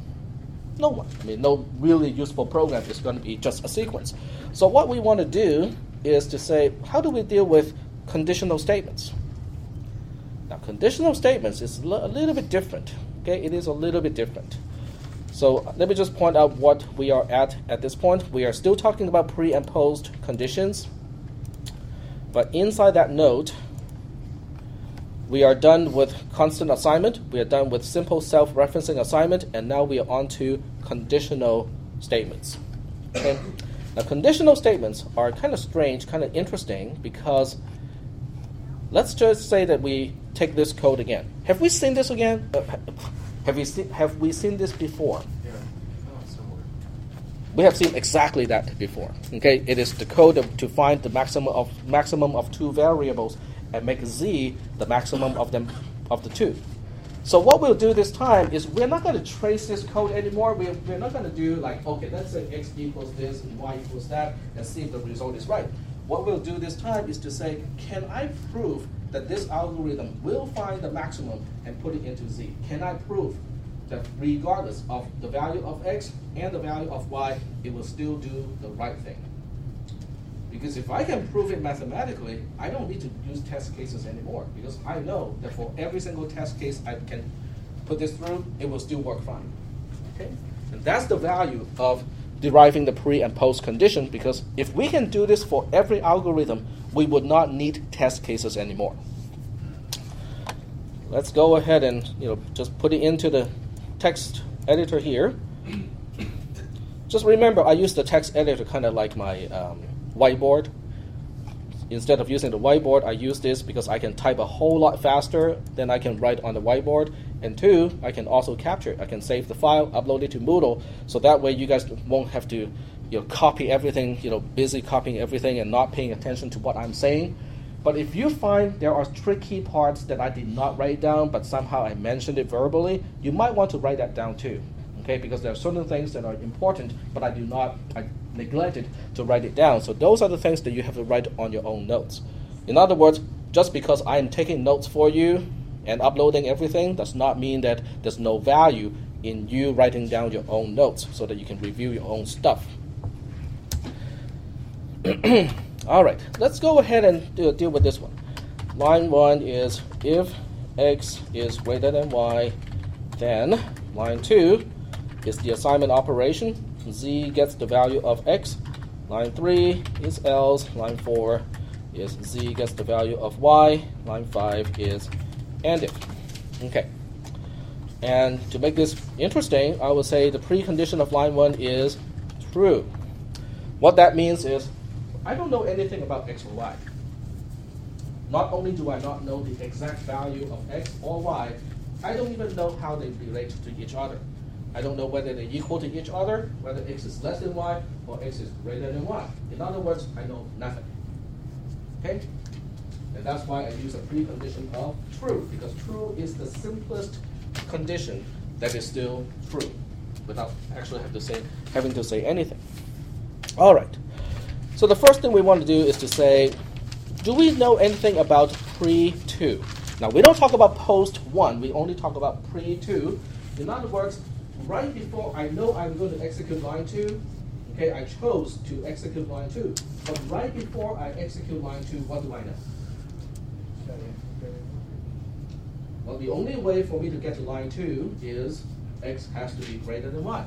No one. I mean, no really useful program is going to be just a sequence. So what we want to do is to say, how do we deal with conditional statements? Now, conditional statements is a little bit different. Okay, it is a little bit different. So let me just point out what we are at this point. We are still talking about pre and post conditions. But inside that note, we are done with constant assignment. We are done with simple self-referencing assignment. And now we are on to conditional statements. Okay? Now, conditional statements are kind of strange, kind of interesting, because let's just say that we take this code again. Have we seen this again? Have we seen this before? Yeah. Oh, somewhere. We have seen exactly that before. Okay, it is the code to find the maximum of two variables and make z the maximum of the two. So what we'll do this time is we're not going to trace this code anymore. We're not going to do like, okay, let's say x equals this and y equals that and see if the result is right. What we'll do this time is to say, can I prove that this algorithm will find the maximum and put it into z? Can I prove that regardless of the value of x and the value of y, it will still do the right thing? Because if I can prove it mathematically, I don't need to use test cases anymore, because I know that for every single test case I can put this through, it will still work fine. Okay? And that's the value of deriving the pre and post condition, because if we can do this for every algorithm, we would not need test cases anymore. Let's go ahead and just put it into the text editor here. Just remember, I use the text editor kind of like my whiteboard. Instead of using the whiteboard, I use this because I can type a whole lot faster than I can write on the whiteboard. And two, I can also capture it. I can save the file, upload it to Moodle, so that way you guys won't have to copy everything, busy copying everything and not paying attention to what I'm saying. But if you find there are tricky parts that I did not write down, but somehow I mentioned it verbally, you might want to write that down too. Okay, because there are certain things that are important, but I neglected to write it down. So those are the things that you have to write on your own notes. In other words, just because I am taking notes for you and uploading everything does not mean that there's no value in you writing down your own notes so that you can review your own stuff. All right, let's go ahead and deal with this one. Line 1 is if x is greater than y, then line 2 is the assignment operation. Z gets the value of x. Line 3 is else. Line 4 is z gets the value of y. Line 5 is and if. Okay. And to make this interesting, I will say the precondition of line 1 is true. What that means is I don't know anything about x or y. Not only do I not know the exact value of x or y, I don't even know how they relate to each other. I don't know whether they're equal to each other, whether x is less than y, or x is greater than y. In other words, I know nothing. Okay? And that's why I use a precondition of true, because true is the simplest condition that is still true, without actually having to say anything. All right. So the first thing we want to do is to say, do we know anything about pre-2? Now, we don't talk about post-1. We only talk about pre-2. In other words, right before I know I'm going to execute line 2, okay, I chose to execute line 2. But right before I execute line 2, what do I know? Well, the only way for me to get to line 2 is x has to be greater than y.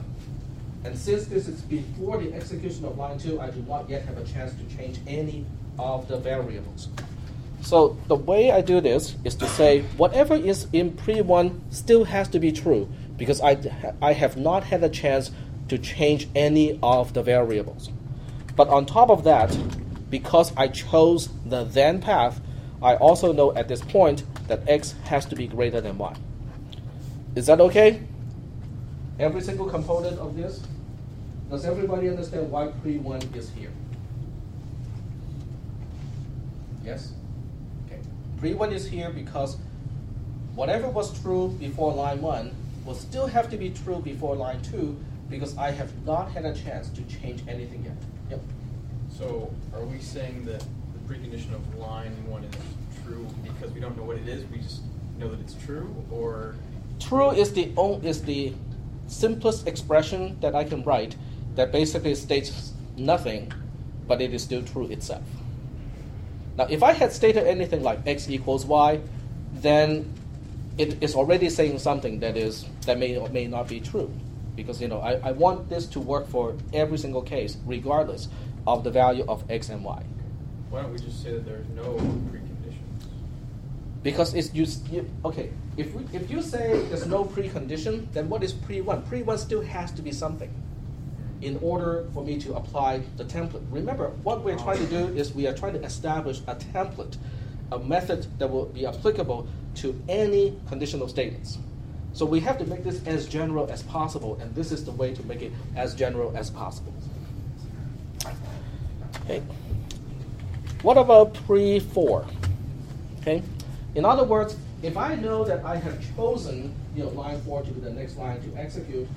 And since this is before the execution of line 2, I do not yet have a chance to change any of the variables. So the way I do this is to say whatever is in pre-1 still has to be true, because I have not had a chance to change any of the variables. But on top of that, because I chose the then path, I also know at this point that x has to be greater than y. Is that okay? Every single component of this? Does everybody understand why pre-1 is here? Yes? Okay. Pre-1 is here because whatever was true before line 1 will still have to be true before line 2 because I have not had a chance to change anything yet. Yep. So are we saying that the precondition of line 1 is true because we don't know what it is, we just know that it's true, or? True is the simplest expression that I can write that basically states nothing, but it is still true itself. Now, if I had stated anything like x equals y, then it is already saying something that may or may not be true, because I want this to work for every single case, regardless of the value of x and y. Why don't we just say that there's no preconditions? Because it's okay. If you say there's no precondition, then what is pre-1? Pre-1 still has to be something in order for me to apply the template. Remember, what we're trying to do is we are trying to establish a template, a method that will be applicable to any conditional statements. So we have to make this as general as possible, and this is the way to make it as general as possible. Okay. What about pre-4? Okay. In other words, if I know that I have chosen line 4 to be the next line to execute,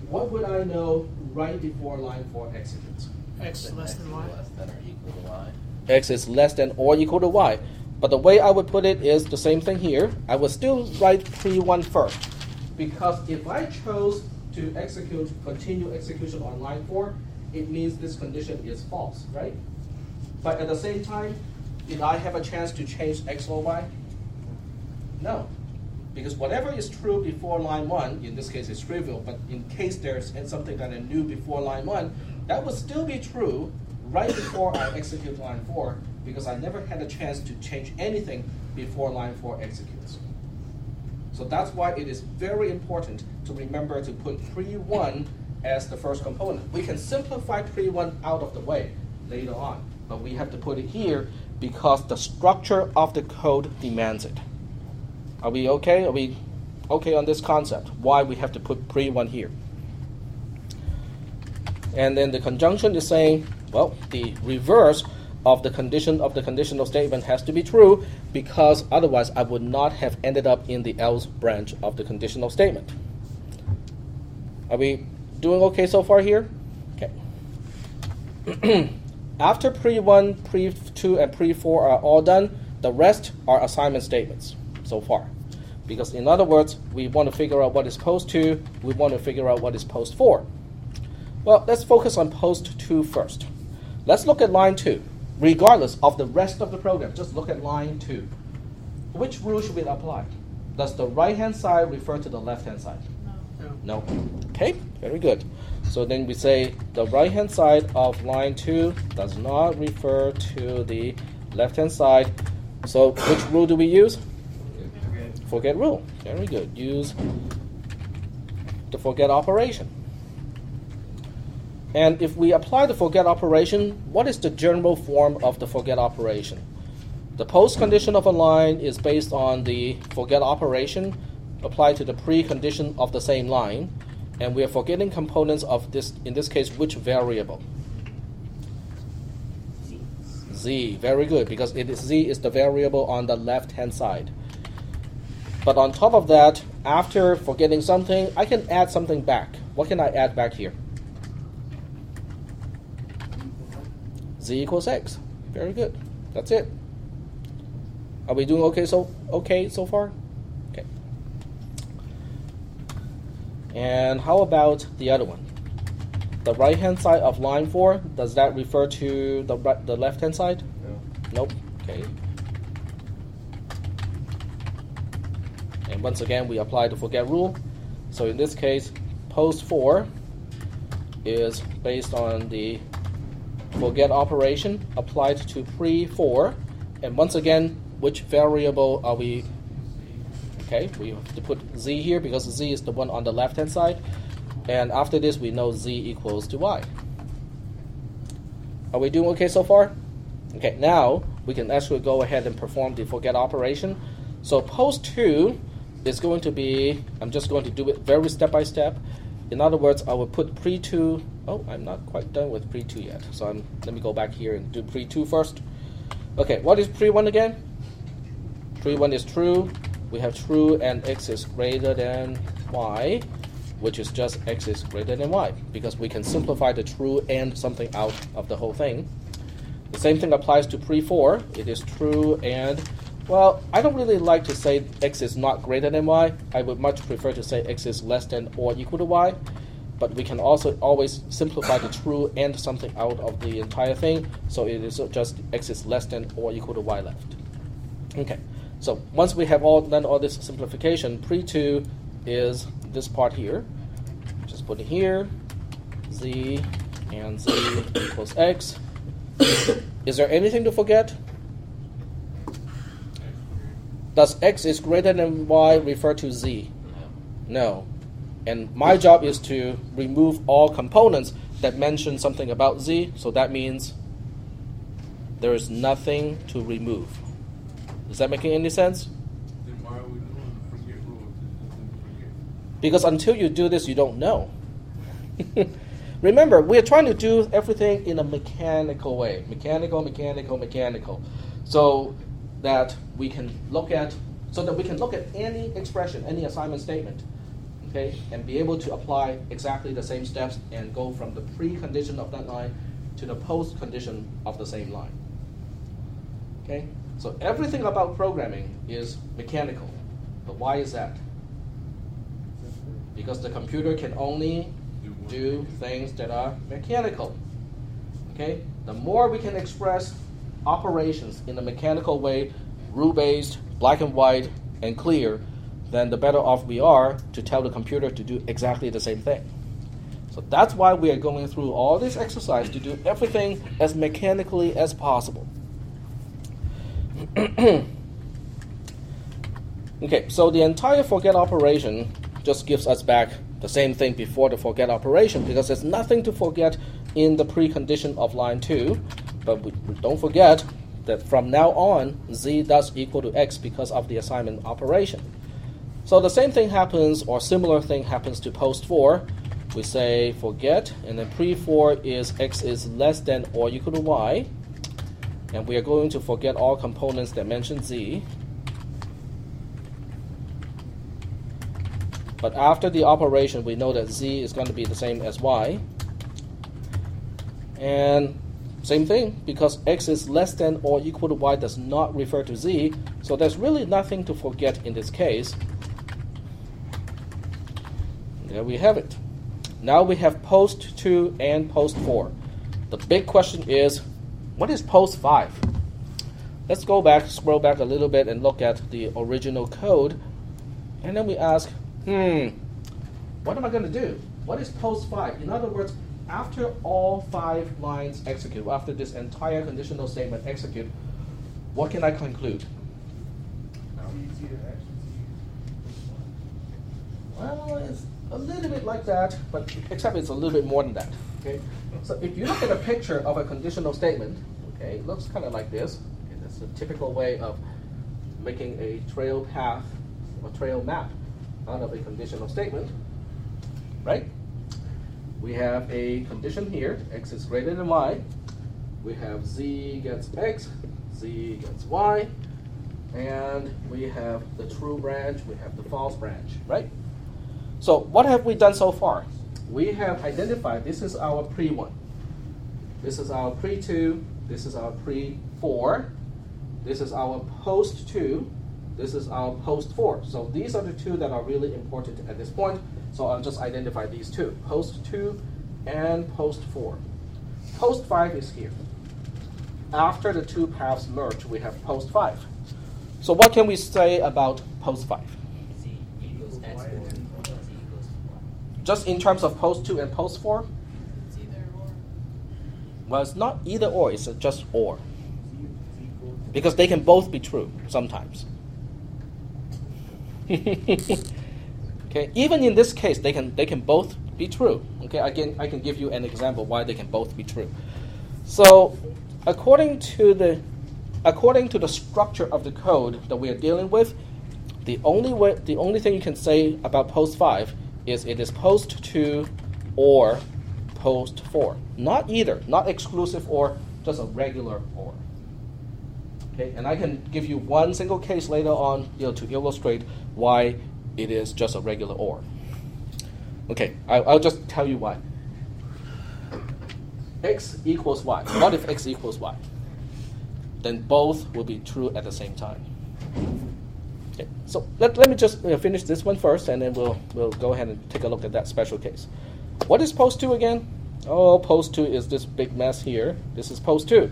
what would I know right before line 4 executes? X less than y. Less than or equal to y. X is less than or equal to y. But the way I would put it is the same thing here. I would still write pre-1 first, because if I chose to continue execution on line 4, it means this condition is false, right? But at the same time, did I have a chance to change x or y? No. Because whatever is true before line 1, in this case it's trivial, but in case there's something that I knew before line 1, that would still be true right before I execute line 4, because I never had a chance to change anything before line 4 executes. So that's why it is very important to remember to put pre-1 as the first component. We can simplify pre-1 out of the way later on, but we have to put it here because the structure of the code demands it. Are we okay? Are we okay on this concept? Why we have to put pre-1 here? And then the conjunction is saying, well, the reverse of the condition of the conditional statement has to be true, because otherwise I would not have ended up in the else branch of the conditional statement. Are we doing okay so far here? Okay. After pre-1, pre-2, and pre-4 are all done, the rest are assignment statements so far. Because in other words, we want to figure out what is post 2, we want to figure out what is post 4. Well, let's focus on post 2 first. Let's look at line 2. Regardless of the rest of the program, just look at line 2. Which rule should we apply? Does the right-hand side refer to the left-hand side? No. No. Okay, very good. So then we say the right-hand side of line 2 does not refer to the left-hand side. So which rule do we use? Forget rule. Very good. Use the forget operation. And if we apply the forget operation, what is the general form of the forget operation? The post condition of a line is based on the forget operation applied to the precondition of the same line, and we are forgetting components of this, in this case, which variable? Z. Very good, because Z is the variable on the left-hand side. But on top of that, after forgetting something, I can add something back. What can I add back here? Z equals X. Very good. That's it. Are we doing okay so far? Okay. And how about the other one? The right-hand side of line 4, does that refer to the left-hand side? No. Nope. Okay. And once again, we apply the forget rule. So in this case, post 4 is based on the forget operation applied to pre-4. And once again, which variable are we? Okay, we have to put Z here because Z is the one on the left-hand side. And after this, we know Z equals to Y. Are we doing okay so far? Okay, now we can actually go ahead and perform the forget operation. So post 2 is going to be, I'm just going to do it very step by step. In other words, I will put pre2. Oh, I'm not quite done with pre2 yet. So let me go back here and do pre2 first. Okay, what is pre1 again? Pre1 is true. We have true and x is greater than y, which is just x is greater than y, because we can simplify the true and something out of the whole thing. The same thing applies to pre4. It is true and, well, I don't really like to say x is not greater than y. I would much prefer to say x is less than or equal to y. But we can also always simplify the true and something out of the entire thing. So it is just x is less than or equal to y left. Okay, so once we have done all this simplification, pre2 is this part here. Just put it here, z and z equals x. Is there anything to forget? Does x is greater than y refer to z? No. And my job is to remove all components that mention something about z, so that means there is nothing to remove. Is that making any sense? Then why are we doing the forget rule? Forget? Because until you do this, you don't know. Remember, we're trying to do everything in a mechanical way. Mechanical. So that we can look at any expression, any assignment statement, okay, and be able to apply exactly the same steps and go from the precondition of that line to the post-condition of the same line. Okay? So everything about programming is mechanical. But why is that? Because the computer can only do things that are mechanical. Okay? The more we can express operations in a mechanical way, rule-based, black and white, and clear, then the better off we are to tell the computer to do exactly the same thing. So that's why we are going through all this exercise to do everything as mechanically as possible. Okay, so the entire forget operation just gives us back the same thing before the forget operation, because there's nothing to forget in the precondition of line 2. But we don't forget that from now on, z does equal to x because of the assignment operation. So the same thing happens, or similar thing happens to post 4. We say forget, and then pre4 is x is less than or equal to y. And we are going to forget all components that mention z. But after the operation, we know that z is going to be the same as y. And same thing, because x is less than or equal to y does not refer to z, so there's really nothing to forget in this case. There we have it. Now we have post 2 and post 4. The big question is, what is post 5? Let's go back, scroll back a little bit and look at the original code. And then we ask, what am I going to do? What is post 5? In other words, after all 5 lines execute, after this entire conditional statement execute, what can I conclude? Well, it's a little bit like that, but except it's a little bit more than that. Okay? So if you look at a picture of a conditional statement, okay, it looks kind of like this. Okay, that's a typical way of making a trail path or trail map out of a conditional statement, right? We have a condition here, x is greater than y. We have z gets x, z gets y, and we have the true branch, we have the false branch, right? So what have we done so far? We have identified this is our pre1, this is our pre2, this is our pre4, this is our post2, this is our post4. So these are the two that are really important at this point. So I'll just identify these two, post 2 and post 4. Post 5 is here. After the two paths merge, we have post 5. So what can we say about post 5? Z equals x or z equals y. Just in terms of post 2 and post 4? It's either or. Well, it's not either or, it's just or. Because they can both be true sometimes. Okay, even in this case, they can both be true. Okay, again, I can give you an example why they can both be true. So, according to the structure of the code that we are dealing with, the only thing you can say about post 5 is it is post 2 or post 4. Not either, not exclusive or, just a regular or. Okay, and I can give you one single case later on, to illustrate why it is just a regular or. Okay, I'll just tell you why. X equals y. What if x equals y? Then both will be true at the same time. Okay, so let me just finish this one first, and then we'll go ahead and take a look at that special case. What is post 2 again? Oh, post 2 is this big mess here. This is post 2.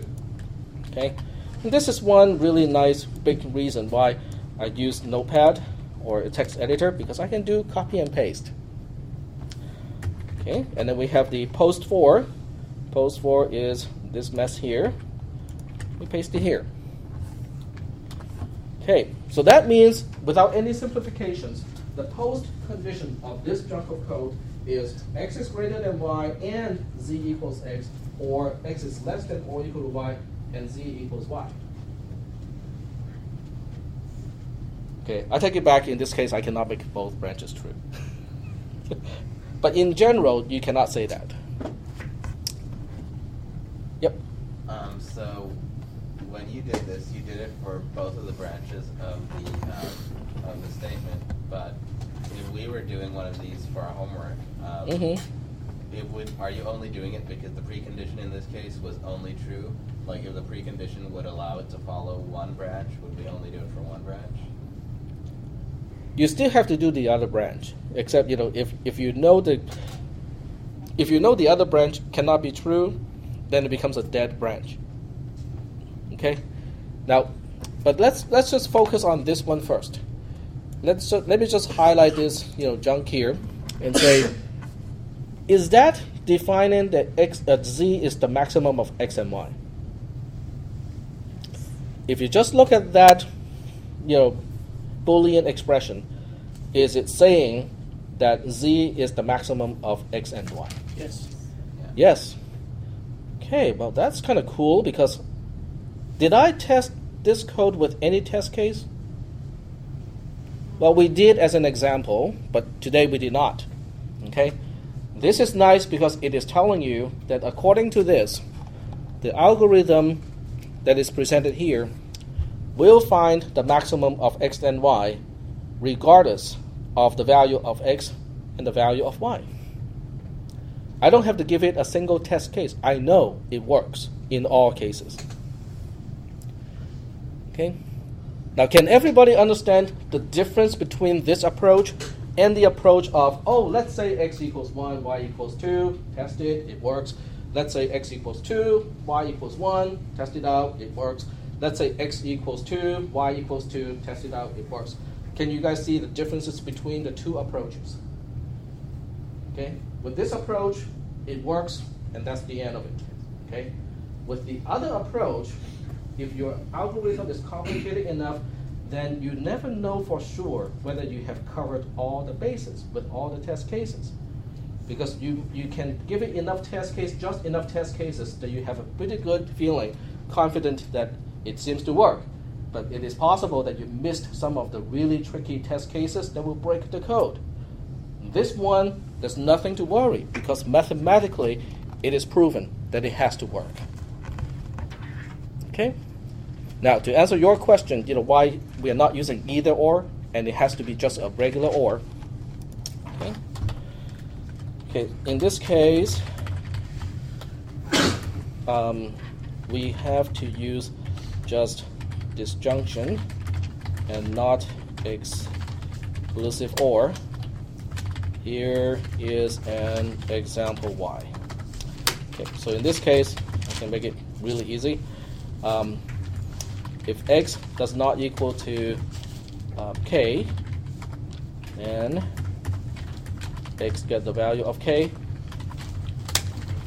Okay, and this is one really nice big reason why I use Notepad or a text editor, because I can do copy and paste. Okay, and then we have the post 4. Post 4 is this mess here. We paste it here. Okay, so that means without any simplifications, the post condition of this chunk of code is x is greater than y and z equals x, or x is less than or equal to y and z equals y. Okay, I take it back. In this case, I cannot make both branches true. But in general, you cannot say that. Yep. So when you did this, you did it for both of the branches of the statement. But if we were doing one of these for our homework, are you only doing it because the precondition in this case was only true? Like if the precondition would allow it to follow one branch, would we only do it for one branch? You still have to do the other branch, except if you know the other branch cannot be true, then it becomes a dead branch. Okay, now, but let's just focus on this one first. Let me just highlight this junk here and say, is that defining that z is the maximum of x and y? If you just look at that, Boolean expression, is it saying that z is the maximum of x and y? Yes. Yeah. Yes. Okay, well that's kind of cool, because did I test this code with any test case? Well, we did as an example, but today we did not. Okay? This is nice because it is telling you that according to this, the algorithm that is presented here will find the maximum of x and y regardless of the value of x and the value of y. I don't have to give it a single test case. I know it works in all cases. Okay? Now, can everybody understand the difference between this approach and the approach of, let's say x equals 1, y equals 2, test it, it works. Let's say x equals 2, y equals 1, test it out, it works. Let's say x equals 2, y equals 2, test it out, it works. Can you guys see the differences between the two approaches? Okay? With this approach, it works, and that's the end of it. Okay? With the other approach, if your algorithm is complicated enough, then you never know for sure whether you have covered all the bases with all the test cases. Because you can give it enough test cases, just enough test cases, that you have a pretty good feeling, confident that it seems to work. But it is possible that you missed some of the really tricky test cases that will break the code. This one, there's nothing to worry, because mathematically it is proven that it has to work. Okay? Now, to answer your question, why we are not using either or, and it has to be just a regular or. Okay? Okay, in this case, we have to use just disjunction and not exclusive or. Here is an example y. Okay, so in this case, I can make it really easy. If x does not equal to k, then x get the value of k,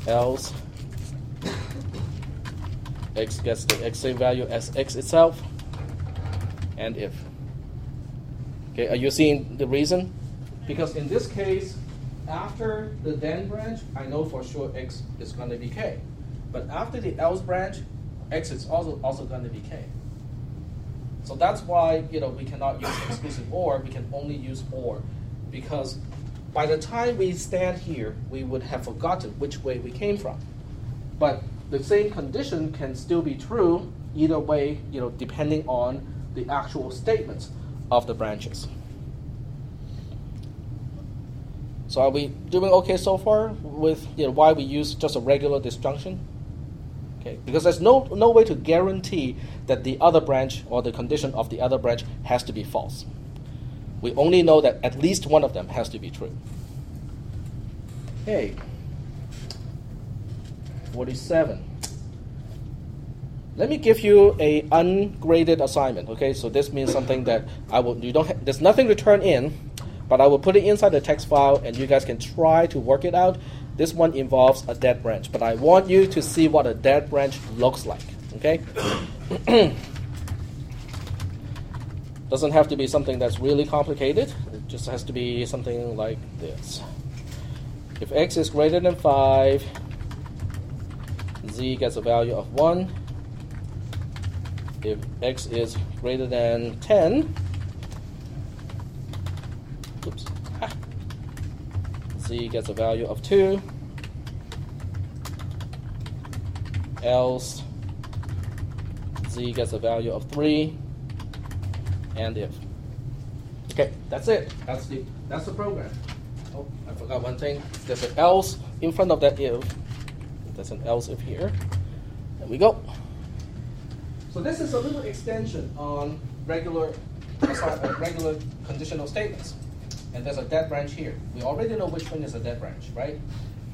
else x gets the same value as x itself, and if. Okay, are you seeing the reason? Because in this case, after the then branch, I know for sure x is going to be k. But after the else branch, x is also going to be k. So that's why we cannot use exclusive OR. We can only use OR, because by the time we stand here, we would have forgotten which way we came from. But the same condition can still be true either way, depending on the actual statements of the branches. So are we doing okay so far with why we use just a regular disjunction? Okay, because there's no way to guarantee that the other branch or the condition of the other branch has to be false. We only know that at least one of them has to be true. Okay. 47. Let me give you a ungraded assignment. Okay, so this means something that there's nothing to turn in, but I will put it inside the text file, and you guys can try to work it out. This one involves a dead branch, but I want you to see what a dead branch looks like. Okay. Doesn't have to be something that's really complicated. It just has to be something like this. If x is greater than 5, z gets a value of 1. If x is greater than 10, z gets a value of 2. Else z gets a value of 3. And if. Okay, that's it. That's the program. Oh, I forgot one thing. There's an else in front of that if. There's an else if here. There we go. So this is a little extension on regular conditional statements. And there's a dead branch here. We already know which one is a dead branch, right?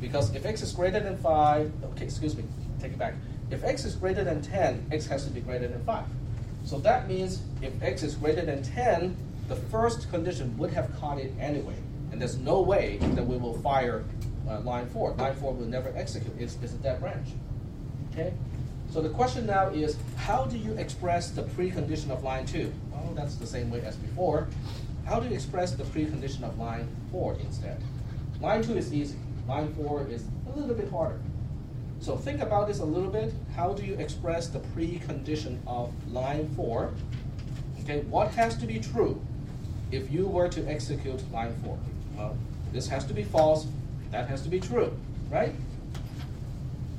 Because if x is greater than 5, okay, excuse me, take it back. If x is greater than 10, x has to be greater than 5. So that means if x is greater than 10, the first condition would have caught it anyway. And there's no way that we will fire line 4. Line 4 will never execute. It's a dead branch. Okay? So the question now is, how do you express the precondition of line 2? Well, that's the same way as before. How do you express the precondition of line 4 instead? Line 2 is easy. Line 4 is a little bit harder. So think about this a little bit. How do you express the precondition of line 4? Okay, what has to be true if you were to execute line 4? Well, this has to be false. That has to be true, right?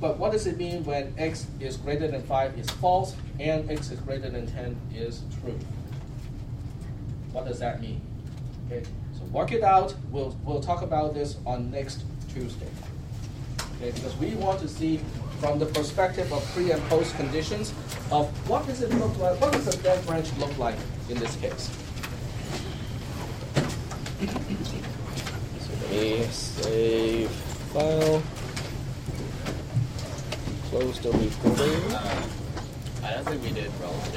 But what does it mean when x is greater than 5 is false and x is greater than 10 is true? What does that mean? Okay, so work it out. We'll talk about this on next Tuesday. Okay, because we want to see from the perspective of pre and post conditions of what does it look like, what does a dead branch look like in this case. So let me save file, close the recording. I don't think we did relative.